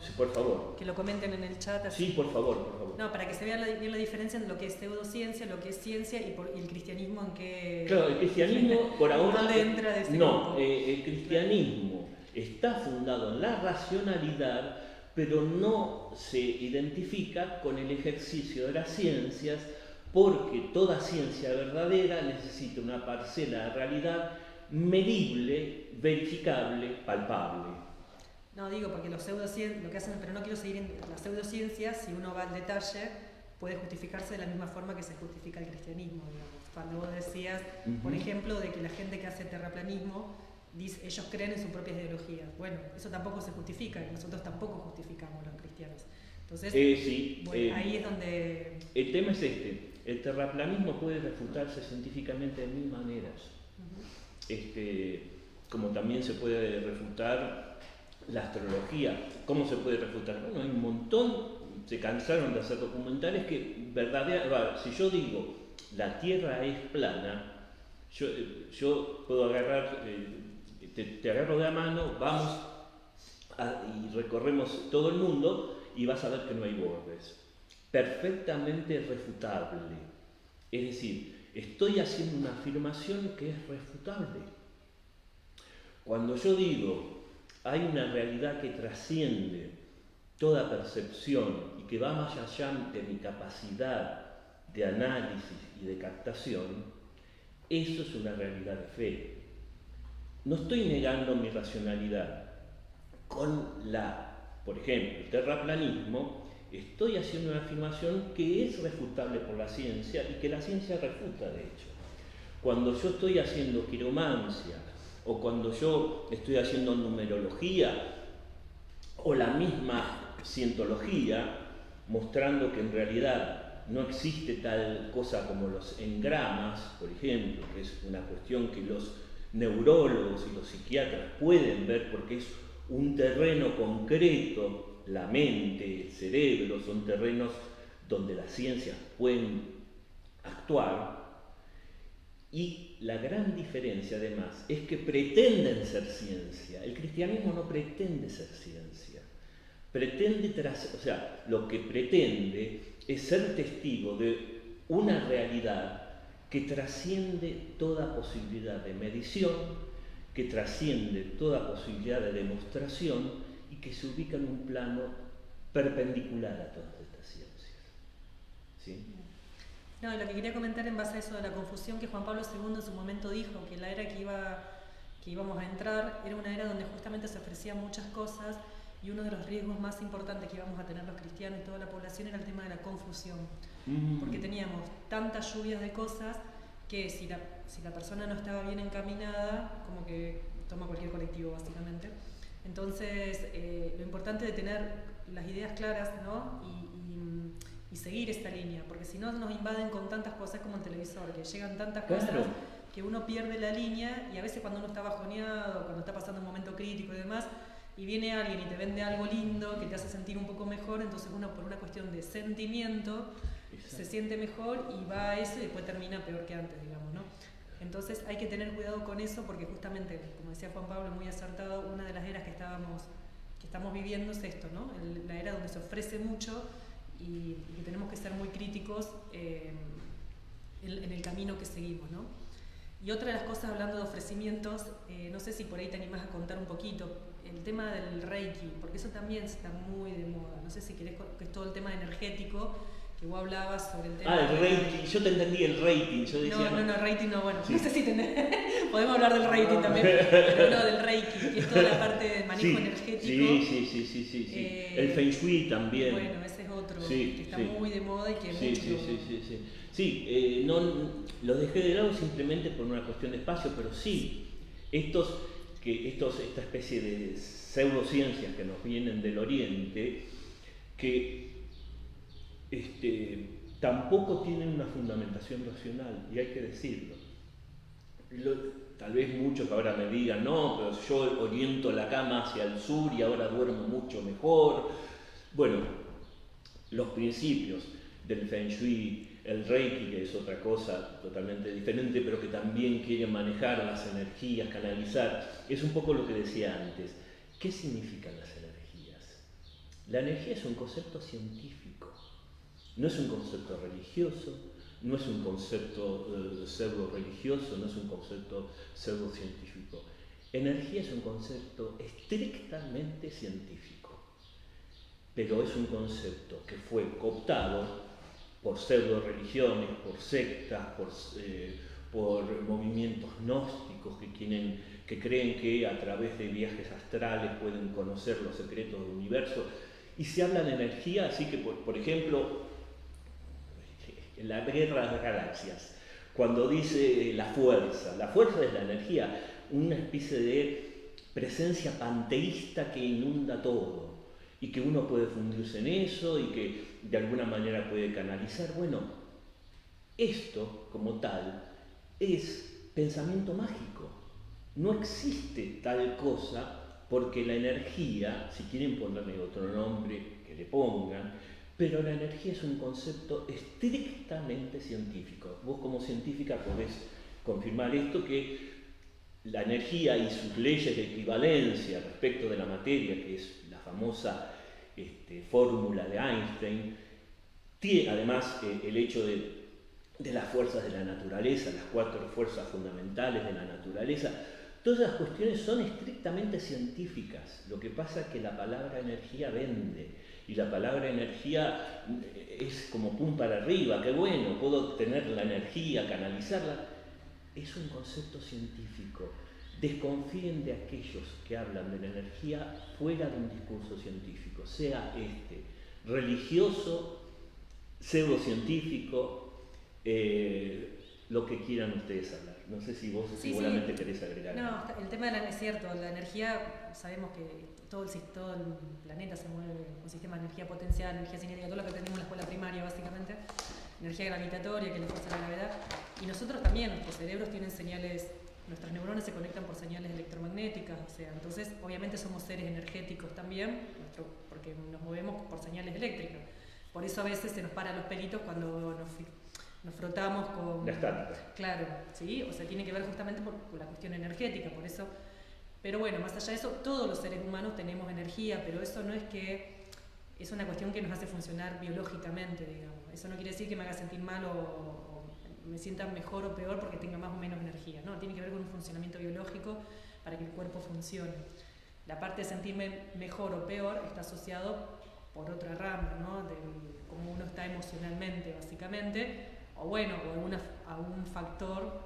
Speaker 2: sí, por favor.
Speaker 4: Que lo comenten en el chat. Así.
Speaker 2: Sí, por favor.
Speaker 4: No, para que se vea bien la diferencia entre lo que es pseudociencia, lo que es ciencia y el cristianismo en qué...
Speaker 2: Claro, el cristianismo por ahora...
Speaker 4: ¿Dónde entra de este
Speaker 2: No, el cristianismo está fundado en la racionalidad, pero no se identifica con el ejercicio de las ciencias, porque toda ciencia verdadera necesita una parcela de realidad medible, verificable, palpable.
Speaker 4: No, digo porque los pseudociencias, lo que hacen, pero no quiero seguir en las pseudociencias, si uno va al detalle, puede justificarse de la misma forma que se justifica el cristianismo, digamos. Cuando vos decías, por ejemplo, de que la gente que hace terraplanismo, ellos creen en sus propias ideologías. Bueno, eso tampoco se justifica, y nosotros tampoco justificamos los cristianos. Entonces, ahí es donde...
Speaker 2: El tema es el terraplanismo puede refutarse científicamente de mil maneras. Como también se puede refutar la astrología. ¿Cómo se puede refutar? Bueno, hay un montón, se cansaron de hacer documentales que si yo digo la Tierra es plana, yo puedo agarrar, te agarro de la mano, vamos y recorremos todo el mundo y vas a ver que no hay bordes. Perfectamente refutable. Es decir, estoy haciendo una afirmación que es refutable. Cuando yo digo hay una realidad que trasciende toda percepción y que va más allá de mi capacidad de análisis y de captación, eso es una realidad de fe. No estoy negando mi racionalidad. Con por ejemplo, el terraplanismo, estoy haciendo una afirmación que es refutable por la ciencia y que la ciencia refuta, de hecho. Cuando yo estoy haciendo quiromancia, o cuando yo estoy haciendo numerología, o la misma cientología, mostrando que en realidad no existe tal cosa como los engramas, por ejemplo, que es una cuestión que los neurólogos y los psiquiatras pueden ver porque es un terreno concreto, la mente, el cerebro, son terrenos donde las ciencias pueden actuar. Y la gran diferencia además es que pretenden ser ciencia. El cristianismo no pretende ser ciencia, lo que pretende es ser testigo de una realidad que trasciende toda posibilidad de medición, que trasciende toda posibilidad de demostración y que se ubica en un plano perpendicular a todas estas ciencias. ¿Sí?
Speaker 4: No, lo que quería comentar en base a eso de la confusión, que Juan Pablo II en su momento dijo que la era que íbamos a entrar era una era donde justamente se ofrecían muchas cosas, y uno de los riesgos más importantes que íbamos a tener los cristianos y toda la población era el tema de la confusión. Porque teníamos tantas lluvias de cosas que si la persona no estaba bien encaminada, como que toma cualquier colectivo básicamente. Entonces, lo importante de tener las ideas claras, ¿no? y seguir esta línea, porque si no nos invaden con tantas cosas como el televisor, que llegan tantas cosas que uno pierde la línea, y a veces cuando uno está bajoneado, cuando está pasando un momento crítico y demás, y viene alguien y te vende algo lindo que te hace sentir un poco mejor, entonces uno por una cuestión de sentimiento se siente mejor y va a eso y después termina peor que antes, digamos, ¿no? Entonces hay que tener cuidado con eso porque justamente, como decía Juan Pablo, muy acertado, una de las eras que estamos viviendo es esto, ¿no? La era donde se ofrece mucho y que tenemos que ser muy críticos en el camino que seguimos, ¿no? Y otra de las cosas, hablando de ofrecimientos, no sé si por ahí te animás a contar un poquito, el tema del Reiki, porque eso también está muy de moda. No sé si querés, que es todo el tema energético, que vos hablabas sobre el tema.
Speaker 2: El Reiki, yo te entendí el rating, yo decía...
Speaker 4: No, rating no, bueno, sí. No sé si podemos hablar del rating también, pero no, del Reiki, que es toda la parte de manejo energético.
Speaker 2: Sí. El Feng Shui también.
Speaker 4: Bueno, ese es otro, que está muy de moda y que
Speaker 2: Sí, no, lo dejé de lado simplemente por una cuestión de espacio, pero sí, esta especie de pseudociencias que nos vienen del Oriente, que tampoco tienen una fundamentación racional, y hay que decirlo. Tal vez muchos ahora me digan, no, pero yo oriento la cama hacia el sur y ahora duermo mucho mejor. Bueno, los principios del Feng Shui, el Reiki, que es otra cosa totalmente diferente, pero que también quiere manejar las energías, canalizar, es un poco lo que decía antes. ¿Qué significan las energías? La energía es un concepto científico, no es un concepto religioso, no es un concepto pseudo-religioso, no es un concepto pseudo-científico. Energía es un concepto estrictamente científico, pero es un concepto que fue cooptado por pseudo-religiones, por sectas, por movimientos gnósticos que creen que a través de viajes astrales pueden conocer los secretos del universo. Y se habla de energía, así que, por ejemplo, en la guerra de las galaxias, cuando dice la fuerza es la energía, una especie de presencia panteísta que inunda todo y que uno puede fundirse en eso y que de alguna manera puede canalizar. Bueno, esto como tal es pensamiento mágico. No existe tal cosa porque la energía, si quieren ponerle otro nombre que le pongan, pero la energía es un concepto estrictamente científico. Vos como científica podés confirmar esto, que la energía y sus leyes de equivalencia respecto de la materia, que es la famosa fórmula de Einstein, tiene además el hecho de las fuerzas de la naturaleza, las 4 fuerzas fundamentales de la naturaleza. Todas las cuestiones son estrictamente científicas. Lo que pasa es que la palabra energía vende, y la palabra energía es como pum para arriba, qué bueno, puedo tener la energía, canalizarla. Es un concepto científico. Desconfíen de aquellos que hablan de la energía fuera de un discurso científico, sea religioso, pseudocientífico, lo que quieran ustedes hablar. No sé si vos seguramente querés agregar.
Speaker 4: No, el tema de es cierto, la energía, sabemos que todo el planeta se mueve con sistema de energía potencial, energía cinética, todo lo que aprendimos en la escuela primaria básicamente. energía gravitatoria, que es la fuerza de la gravedad, y nosotros también, nuestros cerebros tienen señales, nuestras neuronas se conectan por señales electromagnéticas, o sea, entonces obviamente somos seres energéticos también, porque nos movemos por señales eléctricas. Por eso a veces se nos paran los pelitos cuando nos frotamos con...
Speaker 2: La estática.
Speaker 4: Claro, ¿sí? O sea, tiene que ver justamente por la cuestión energética, por eso... Pero bueno, más allá de eso, todos los seres humanos tenemos energía, pero eso no es que... Es una cuestión que nos hace funcionar biológicamente, digamos. Eso no quiere decir que me haga sentir mal o me sienta mejor o peor porque tenga más o menos energía, ¿no? Tiene que ver con un funcionamiento biológico para que el cuerpo funcione. La parte de sentirme mejor o peor está asociado por otra rama, ¿no? De cómo uno está emocionalmente, básicamente, o bueno, o a un factor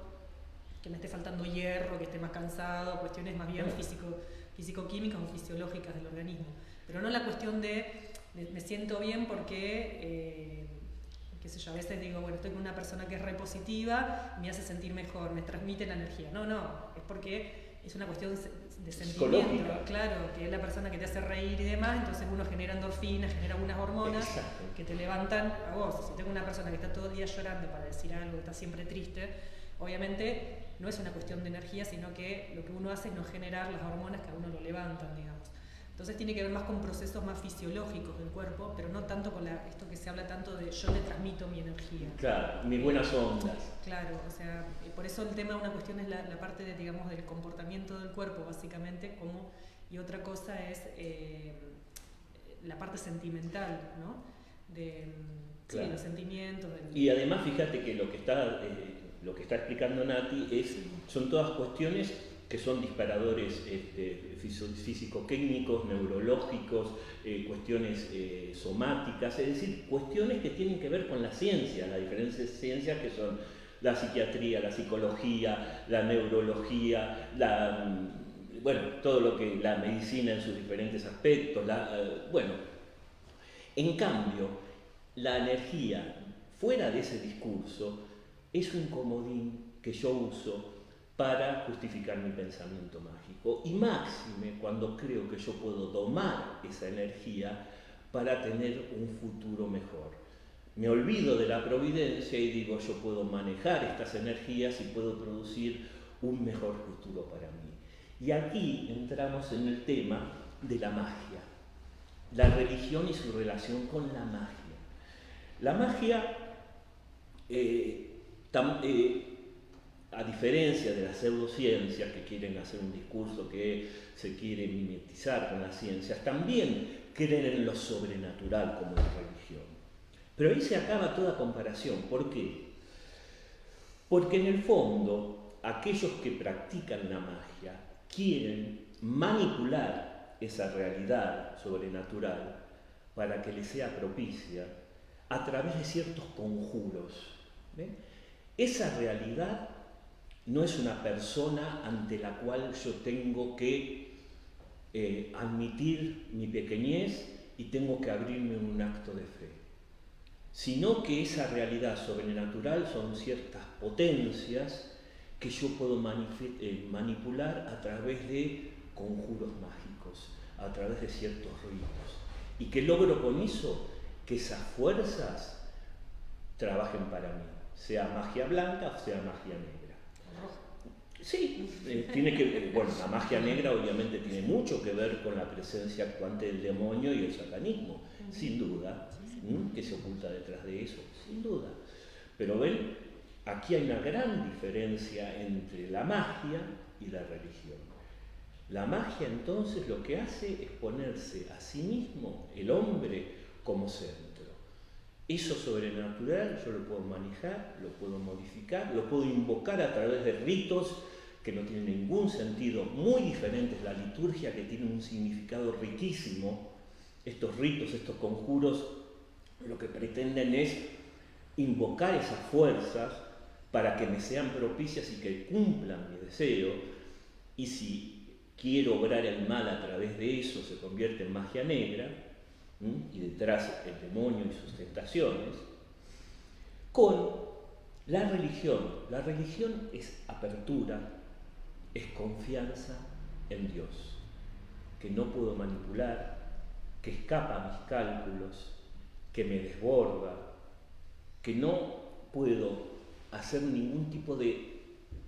Speaker 4: que me esté faltando hierro, que esté más cansado, cuestiones más bien físico-químicas o fisiológicas del organismo. Pero no la cuestión de me siento bien porque, qué sé yo, a veces digo, bueno, estoy con una persona que es repositiva, me hace sentir mejor, me transmite la energía. No, es porque es una cuestión de sentimiento, claro, que es la persona que te hace reír y demás, entonces uno genera endorfinas, genera algunas hormonas que te levantan a vos. Si tengo una persona que está todo el día llorando para decir algo, que está siempre triste, obviamente no es una cuestión de energía, sino que lo que uno hace es no generar las hormonas que a uno lo levantan, digamos. Entonces tiene que ver más con procesos más fisiológicos del cuerpo, pero no tanto con esto que se habla tanto de yo te transmito mi energía.
Speaker 2: Claro, mis buenas ondas.
Speaker 4: Claro, o sea, por eso el tema, una cuestión es la parte de, digamos, del comportamiento del cuerpo, básicamente, y otra cosa es la parte sentimental, ¿no?
Speaker 2: Claro.
Speaker 4: Sí, los sentimientos.
Speaker 2: Y además, fíjate que lo que está explicando Nati son todas cuestiones que son disparadores físico-químicos, neurológicos, cuestiones somáticas, es decir, cuestiones que tienen que ver con la ciencia, las diferentes ciencias que son la psiquiatría, la psicología, la neurología, todo lo que la medicina en sus diferentes aspectos, en cambio, la energía fuera de ese discurso es un comodín que yo uso para justificar mi pensamiento mágico, y máxime cuando creo que yo puedo domar esa energía para tener un futuro mejor. Me olvido de la providencia y digo, yo puedo manejar estas energías y puedo producir un mejor futuro para mí. Y aquí entramos en el tema de la magia, la religión y su relación con la magia. La magia, a diferencia de las pseudociencias que quieren hacer un discurso que se quiere mimetizar con las ciencias, también creen en lo sobrenatural como la religión. Pero ahí se acaba toda comparación. ¿Por qué? Porque en el fondo, aquellos que practican la magia quieren manipular esa realidad sobrenatural para que les sea propicia a través de ciertos conjuros. ¿Ve? Esa realidad no es una persona ante la cual yo tengo que admitir mi pequeñez y tengo que abrirme un acto de fe, sino que esa realidad sobrenatural son ciertas potencias que yo puedo manipular a través de conjuros mágicos, a través de ciertos ritos, y que logro con eso que esas fuerzas trabajen para mí, sea magia blanca o sea magia negra. Sí, la magia negra obviamente tiene mucho que ver con la presencia actuante del demonio y el satanismo, sin duda, que se oculta detrás de eso, sin duda. Pero ven, aquí hay una gran diferencia entre la magia y la religión. La magia entonces lo que hace es ponerse a sí mismo, el hombre, como centro. Eso sobrenatural yo lo puedo manejar, lo puedo modificar, lo puedo invocar a través de ritos que no tienen ningún sentido, muy diferentes. La liturgia, que tiene un significado riquísimo. Estos ritos, estos conjuros, lo que pretenden es invocar esas fuerzas para que me sean propicias y que cumplan mi deseo. Y si quiero obrar el mal a través de eso, se convierte en magia negra, y detrás el demonio y sus tentaciones. Con la religión. La religión es apertura, es confianza en Dios, que no puedo manipular, que escapa a mis cálculos, que me desborda, que no puedo hacer ningún tipo de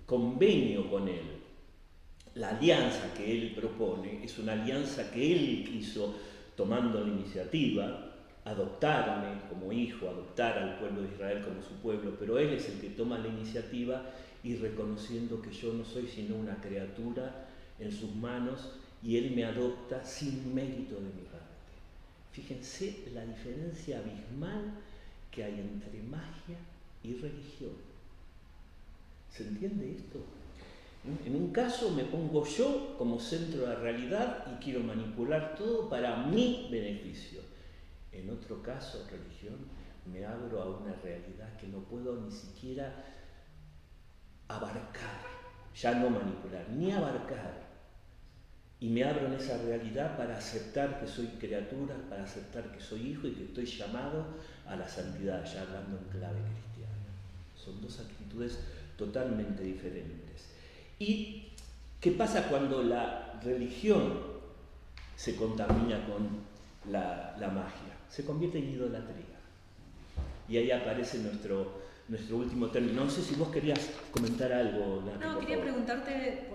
Speaker 2: convenio con él. La alianza que él propone es una alianza que él quiso, tomando la iniciativa, adoptarme como hijo, adoptar al pueblo de Israel como su pueblo, pero él es el que toma la iniciativa y reconociendo que yo no soy sino una criatura en sus manos y él me adopta sin mérito de mi parte. Fíjense la diferencia abismal que hay entre magia y religión. ¿Se entiende esto? En un caso me pongo yo como centro de la realidad y quiero manipular todo para mi beneficio. En otro caso, religión, me abro a una realidad que no puedo ni siquiera abarcar, ya no manipular, ni abarcar. Y me abro en esa realidad para aceptar que soy criatura, para aceptar que soy hijo y que estoy llamado a la santidad, ya hablando en clave cristiana. Son dos actitudes totalmente diferentes. ¿Y qué pasa cuando la religión se contamina con la magia? Se convierte en idolatría. Y ahí aparece nuestro último término. No sé si vos querías comentar algo, Nati,
Speaker 4: No,
Speaker 2: por
Speaker 4: quería
Speaker 2: favor.
Speaker 4: preguntarte,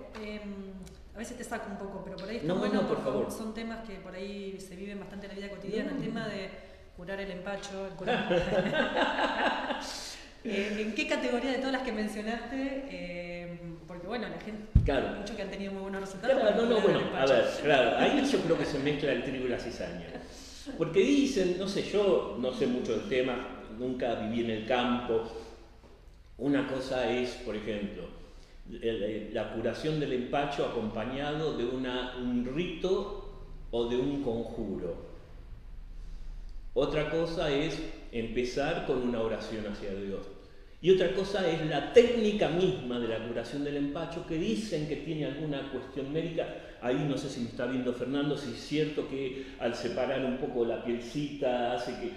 Speaker 4: a veces te saco un poco, pero por ahí está
Speaker 2: No,
Speaker 4: bueno,
Speaker 2: no, por favor.
Speaker 4: son temas que por ahí se viven bastante en la vida cotidiana, el tema de curar el empacho, el curar... ¿En qué categoría de todas las que mencionaste? Porque bueno, la gente,
Speaker 2: Claro.
Speaker 4: muchos que han tenido muy buenos resultados.
Speaker 2: Claro,
Speaker 4: con
Speaker 2: no,
Speaker 4: curar el
Speaker 2: bueno, a
Speaker 4: empacho.
Speaker 2: ver, claro, ahí yo creo que se mezcla el trigo y la cizaña. Porque dicen, no sé, yo no sé mucho del tema, nunca viví en el campo. Una cosa es, por ejemplo, la curación del empacho acompañado de un rito o de un conjuro. Otra cosa es empezar con una oración hacia Dios. Y otra cosa es la técnica misma de la curación del empacho, que dicen que tiene alguna cuestión médica. Ahí no sé si me está viendo Fernando, si es cierto que al separar un poco la pielcita hace que,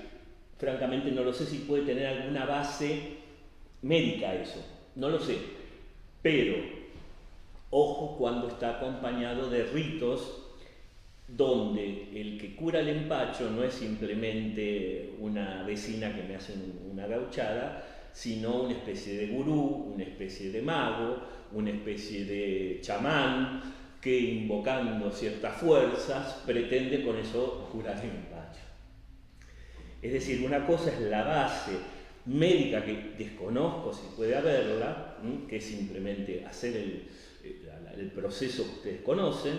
Speaker 2: francamente no lo sé si puede tener alguna base médica eso, no lo sé. Pero, ojo cuando está acompañado de ritos donde el que cura el empacho no es simplemente una vecina que me hace una gauchada, sino una especie de gurú, una especie de mago, una especie de chamán que invocando ciertas fuerzas pretende con eso curar el empacho. Es decir, una cosa es la base médica que desconozco si puede haberla, que es simplemente hacer el proceso que ustedes conocen,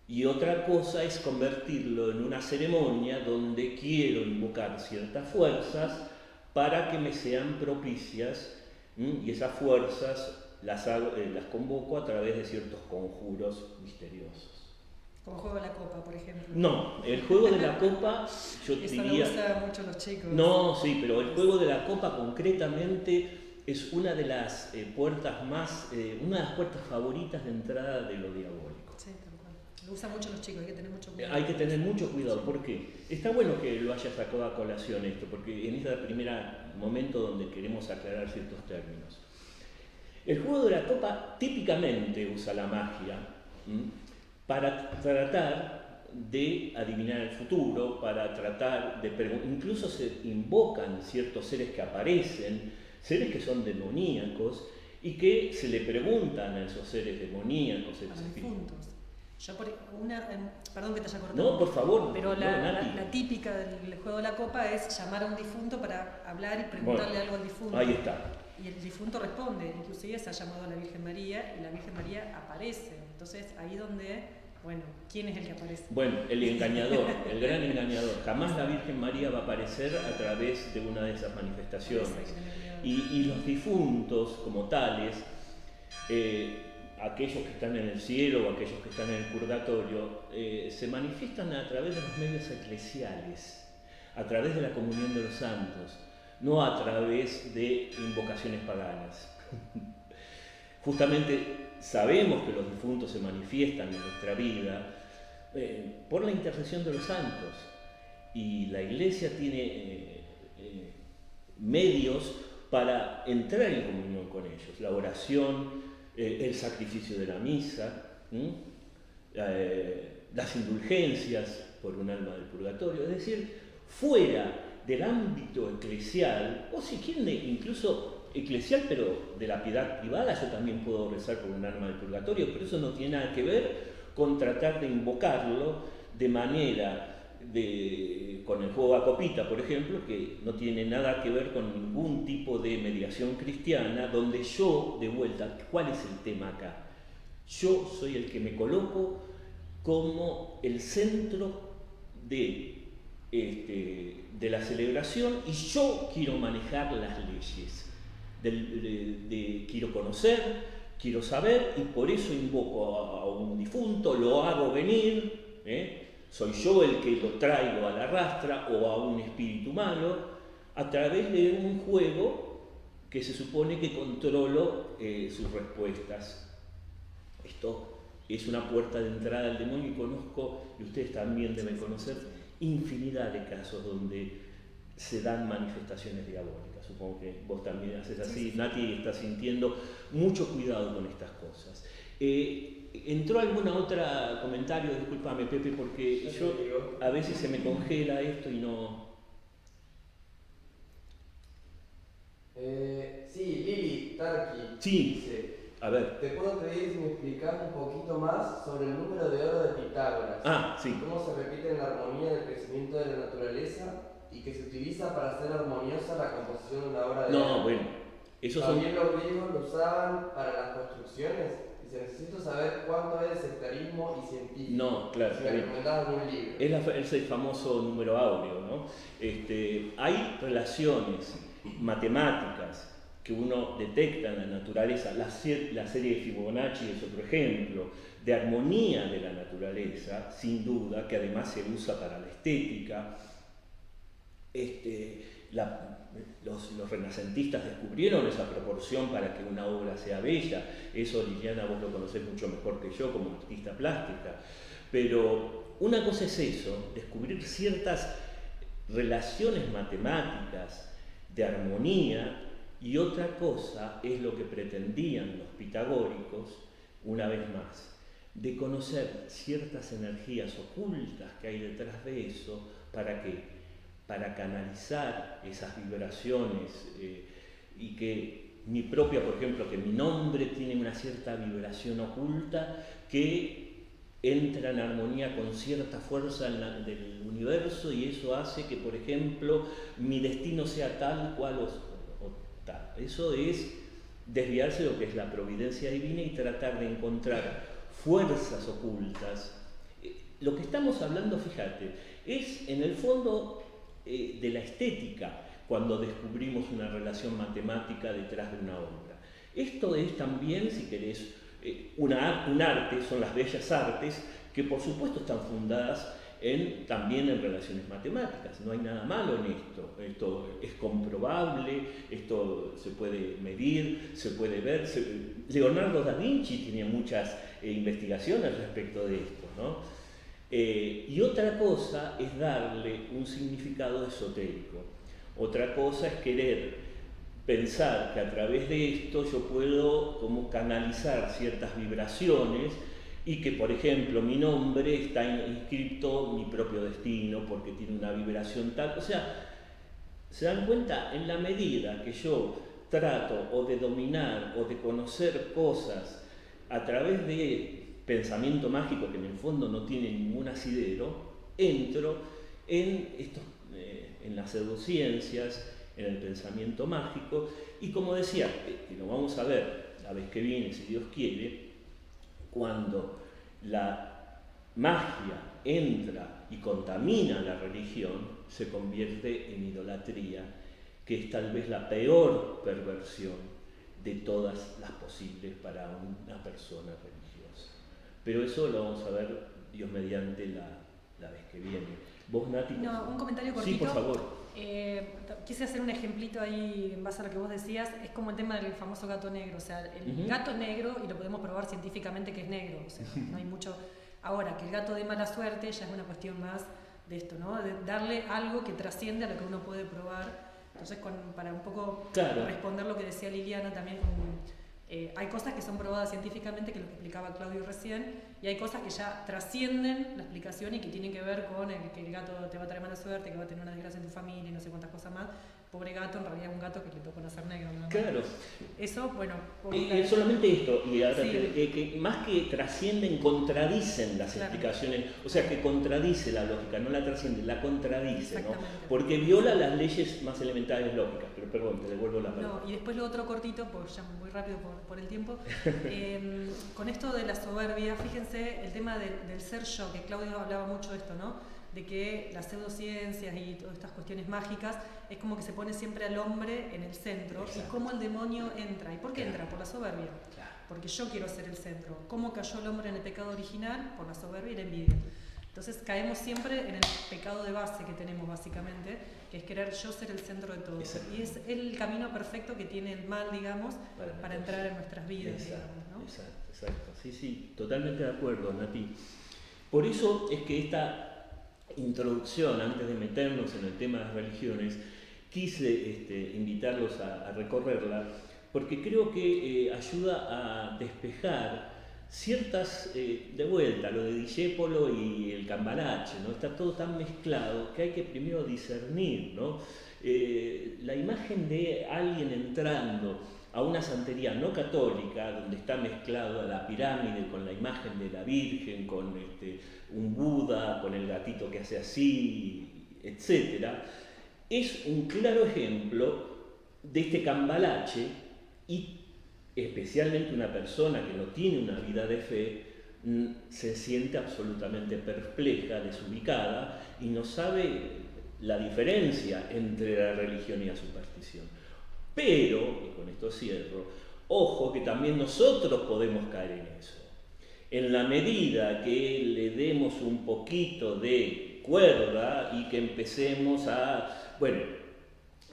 Speaker 2: y otra cosa es convertirlo en una ceremonia donde quiero invocar ciertas fuerzas para que me sean propicias, y esas fuerzas las convoco a través de ciertos conjuros misteriosos.
Speaker 4: Como juego de la copa, por ejemplo.
Speaker 2: No, el juego de la copa, yo
Speaker 4: Eso
Speaker 2: diría...
Speaker 4: le gusta mucho a los chicos.
Speaker 2: No, sí, pero el juego de la copa concretamente es una de las puertas una de las puertas favoritas de entrada de lo diabólico.
Speaker 4: Sí, tal cual. Lo usan mucho los chicos, hay que tener mucho cuidado.
Speaker 2: Hay que tener mucho cuidado, porque está bueno que lo hayas sacado a colación esto, porque en este primer momento donde queremos aclarar ciertos términos. El juego de la copa típicamente usa la magia para tratar de adivinar el futuro, para tratar de incluso se invocan ciertos seres que aparecen, seres que son demoníacos y que se le preguntan a esos seres demoníacos,
Speaker 4: A los difuntos. Yo perdón que te haya cortado.
Speaker 2: No, por favor.
Speaker 4: Pero
Speaker 2: no, Nati.
Speaker 4: la típica del juego de la copa es llamar a un difunto para hablar y preguntarle algo al difunto.
Speaker 2: Ahí está.
Speaker 4: Y el difunto responde, inclusive se ha llamado a la Virgen María y la Virgen María aparece. Entonces ahí donde, bueno, ¿quién es el que aparece?
Speaker 2: Bueno, el engañador, el gran engañador. Jamás la Virgen María va a aparecer a través de una de esas manifestaciones. Y los difuntos como tales, aquellos que están en el cielo o aquellos que están en el purgatorio, se manifiestan a través de los medios eclesiales, a través de la comunión de los santos, no a través de invocaciones paganas. Justamente sabemos que los difuntos se manifiestan en nuestra vida por la intercesión de los santos, y la Iglesia tiene medios para entrar en comunión con ellos, la oración, el sacrificio de la misa, las indulgencias por un alma del purgatorio, es decir, fuera del ámbito eclesial, o si quieren incluso eclesial, pero de la piedad privada, yo también puedo rezar por un alma del purgatorio, pero eso no tiene nada que ver con tratar de invocarlo de manera con el juego a copita, por ejemplo, que no tiene nada que ver con ningún tipo de mediación cristiana, donde yo, de vuelta, ¿cuál es el tema acá? Yo soy el que me coloco como el centro de la celebración y yo quiero manejar las leyes, quiero conocer, quiero saber y por eso invoco a un difunto, lo hago venir, soy yo el que lo traigo a la rastra o a un espíritu malo a través de un juego que se supone que controlo sus respuestas. Esto es una puerta de entrada al demonio y conozco, y ustedes también deben conocer, infinidad de casos donde se dan manifestaciones diabólicas. Supongo que vos también haces así, Nati está sintiendo mucho cuidado con estas cosas. ¿Entró algún otro comentario? Discúlpame, Pepe, porque yo a veces se me congela esto y no...
Speaker 3: Sí, Lili Tarki
Speaker 2: Sí.
Speaker 3: dice,
Speaker 2: A ver.
Speaker 3: te puedo pedir si me explicas un poquito más sobre el número de oro de Pitágoras.
Speaker 2: Ah, sí.
Speaker 3: Cómo se repite en la armonía del crecimiento de la naturaleza y que se utiliza para hacer armoniosa la composición de una obra de arte.
Speaker 2: No, bueno, esos son...
Speaker 3: También los griegos lo usaban para las construcciones. Dice, necesito saber cuánto es de sectarismo y científico.
Speaker 2: No, claro.
Speaker 3: Si me recomendás algún libro.
Speaker 2: Es el famoso número áureo, ¿no? Hay relaciones matemáticas que uno detecta en la naturaleza. La serie de Fibonacci es otro ejemplo de armonía de la naturaleza, sin duda, que además se usa para la estética. Los renacentistas descubrieron esa proporción para que una obra sea bella. Eso, Liliana, vos lo conocés mucho mejor que yo como artista plástica. Pero una cosa es eso, descubrir ciertas relaciones matemáticas de armonía, y otra cosa es lo que pretendían los pitagóricos, una vez más, de conocer ciertas energías ocultas que hay detrás de eso. ¿Para qué? Para canalizar esas vibraciones y que mi propia, por ejemplo, que mi nombre tiene una cierta vibración oculta que entra en armonía con cierta fuerza del universo y eso hace que, por ejemplo, mi destino sea tal cual o tal. Eso es desviarse de lo que es la providencia divina y tratar de encontrar fuerzas ocultas. Lo que estamos hablando, fíjate, es en el fondo de la estética cuando descubrimos una relación matemática detrás de una obra. Esto es también, si querés, un arte, son las bellas artes, que por supuesto están fundadas también en relaciones matemáticas. No hay nada malo en esto es comprobable, esto se puede medir, se puede ver. Leonardo da Vinci tenía muchas investigaciones respecto de esto, ¿no? Y otra cosa es darle un significado esotérico. Otra cosa es querer pensar que a través de esto yo puedo como canalizar ciertas vibraciones y que, por ejemplo, mi nombre está inscrito mi propio destino porque tiene una vibración tal. O sea, ¿se dan cuenta? En la medida que yo trato o de dominar o de conocer cosas a través de pensamiento mágico, que en el fondo no tiene ningún asidero, entro en las pseudociencias, en el pensamiento mágico, y como decía, que lo vamos a ver la vez que viene, si Dios quiere, cuando la magia entra y contamina la religión, se convierte en idolatría, que es tal vez la peor perversión de todas las posibles para una persona religiosa. Pero eso lo vamos a ver, Dios mediante, la vez que viene. ¿Vos, Nati?
Speaker 4: No, un comentario cortito.
Speaker 2: Sí, por favor.
Speaker 4: Quise hacer un ejemplito ahí en base a lo que vos decías. Es como el tema del famoso gato negro. O sea, el gato negro, y lo podemos probar científicamente que es negro. O sea, no hay mucho... Ahora, que el gato de mala suerte ya es una cuestión más de esto, ¿no? De darle algo que trasciende a lo que uno puede probar. Entonces, para un poco responder lo que decía Liliana también Hay cosas que son probadas científicamente, que es lo que explicaba Claudio recién, y hay cosas que ya trascienden la explicación y que tienen que ver con que el gato te va a traer mala suerte, que va a tener una desgracia en tu familia y no sé cuántas cosas más. Pobre gato, en realidad es un gato que le tocó nacer negro, ¿no?
Speaker 2: Claro.
Speaker 4: Eso, bueno...
Speaker 2: Solamente esto, y ahora
Speaker 4: Sí.
Speaker 2: que más que trascienden, contradicen las
Speaker 4: Claro.
Speaker 2: explicaciones, o sea, que contradice la lógica, no la trasciende, la contradice, ¿no?
Speaker 4: Exactamente.
Speaker 2: Porque viola las leyes más elementales lógicas, pero perdón, te devuelvo la palabra.
Speaker 4: No, y después lo otro cortito, pues ya muy rápido por el tiempo. Con esto de la soberbia, fíjense el tema del ser yo, que Claudio hablaba mucho de esto, ¿no? De que las pseudociencias y todas estas cuestiones mágicas es como que se pone siempre al hombre en el centro.
Speaker 2: Exacto.
Speaker 4: Y cómo el demonio entra. ¿Y por qué
Speaker 2: Claro.
Speaker 4: entra? Por la soberbia.
Speaker 2: Claro.
Speaker 4: Porque yo quiero ser el centro. ¿Cómo cayó el hombre en el pecado original? Por la soberbia y la envidia. Entonces caemos siempre en el pecado de base que tenemos básicamente, que es querer yo ser el centro de todo.
Speaker 2: Exacto.
Speaker 4: Y es el camino perfecto que tiene el mal, digamos, para entrar en nuestras vidas.
Speaker 2: Exacto,
Speaker 4: Digamos, ¿no?
Speaker 2: exacto. Sí, totalmente de acuerdo, Nati. Por eso es que esta introducción, antes de meternos en el tema de las religiones, quise invitarlos a recorrerla, porque creo que ayuda a despejar ciertas, de vuelta, lo de Discépolo y el Cambalache, ¿no? Está todo tan mezclado que hay que primero discernir, ¿no? La imagen de alguien entrando a una santería no católica, donde está mezclado la pirámide con la imagen de la Virgen, con un Buda, con el gatito que hace así, etc., es un claro ejemplo de este cambalache, y especialmente una persona que no tiene una vida de fe se siente absolutamente perpleja, desubicada, y no sabe la diferencia entre la religión y la superstición. Pero, y con esto cierro, ojo que también nosotros podemos caer en eso. En la medida que le demos un poquito de cuerda y que empecemos a,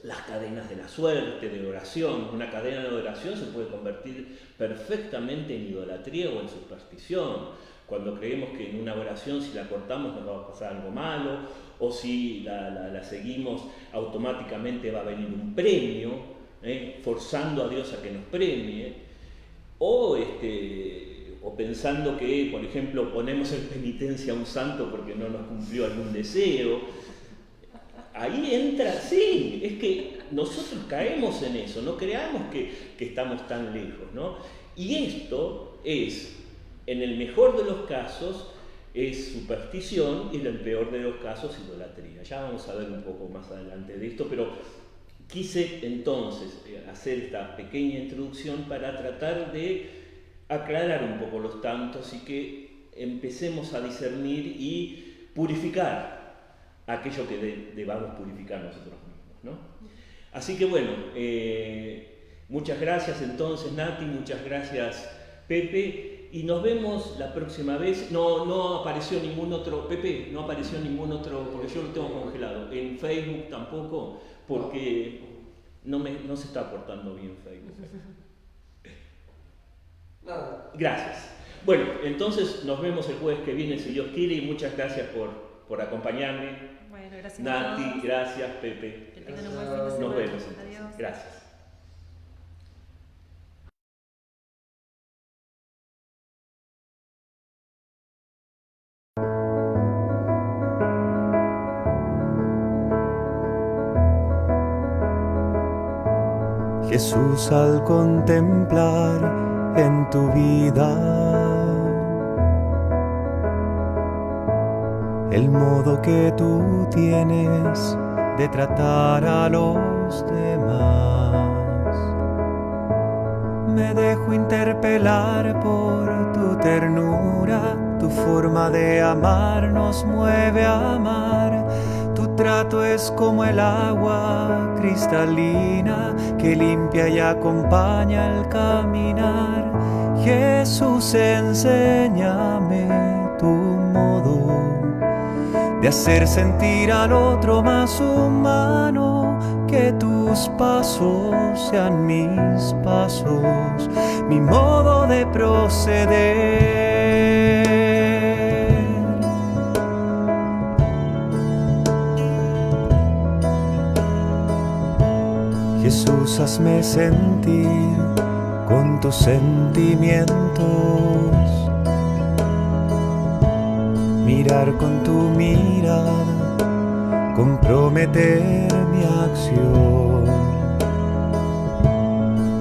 Speaker 2: las cadenas de la suerte, de oración. Una cadena de oración se puede convertir perfectamente en idolatría o en superstición. Cuando creemos que en una oración, si la cortamos, nos va a pasar algo malo, o si la seguimos, automáticamente va a venir un premio, forzando a Dios a que nos premie, o pensando que, por ejemplo, ponemos en penitencia a un santo porque no nos cumplió algún deseo. Ahí entra, sí, es que nosotros caemos en eso, no creamos que estamos tan lejos, ¿no? Y esto es, en el mejor de los casos, es superstición, y en el peor de los casos, idolatría. Ya vamos a ver un poco más adelante de esto, pero quise entonces hacer esta pequeña introducción para tratar de aclarar un poco los tantos y que empecemos a discernir y purificar aquello que debamos purificar nosotros mismos, ¿no? Así que bueno, muchas gracias entonces, Nati, muchas gracias, Pepe, y nos vemos la próxima vez. No apareció ningún otro, Pepe, no apareció ningún otro, porque yo lo tengo congelado, en Facebook tampoco, porque no se está portando bien Facebook.
Speaker 3: Nada.
Speaker 2: Gracias. Bueno, entonces nos vemos el jueves que viene, si Dios quiere, y muchas gracias por acompañarme.
Speaker 4: Bueno, gracias a
Speaker 2: Nati,
Speaker 4: todos.
Speaker 2: gracias, Pepe.
Speaker 4: Que tengan un buen fin de semana.
Speaker 2: Nos vemos entonces.
Speaker 4: Adiós.
Speaker 2: Gracias.
Speaker 1: Jesús, al contemplar en tu vida el modo que tú tienes de tratar a los demás, me dejo interpelar por tu ternura. Tu forma de amar nos mueve a amar. Tu trato es como el agua cristalina que limpia y acompaña al caminar. Jesús, enséñame tu modo de hacer sentir al otro más humano, que tus pasos sean mis pasos, mi modo de proceder. Jesús, hazme sentir con tus sentimientos, mirar con tu mirada, comprometer mi acción,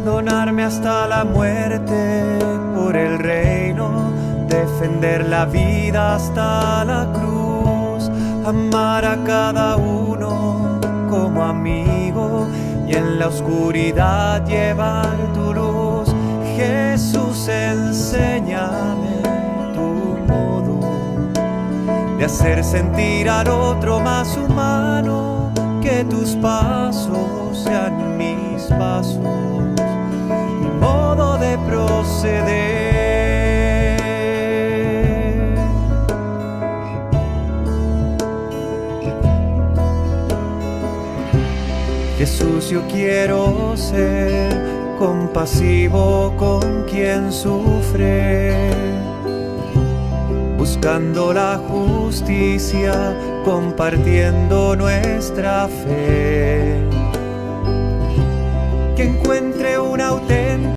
Speaker 1: donarme hasta la muerte por el reino, defender la vida hasta la cruz, amar a cada uno como amigo y en la oscuridad llevar tu luz. Jesús, enséñame tu modo de hacer sentir al otro más humano, que tus pasos sean mis pasos, mi modo de proceder. Jesús, yo quiero ser compasivo con quien sufre, buscando la justicia, compartiendo nuestra fe, que encuentre un auténtico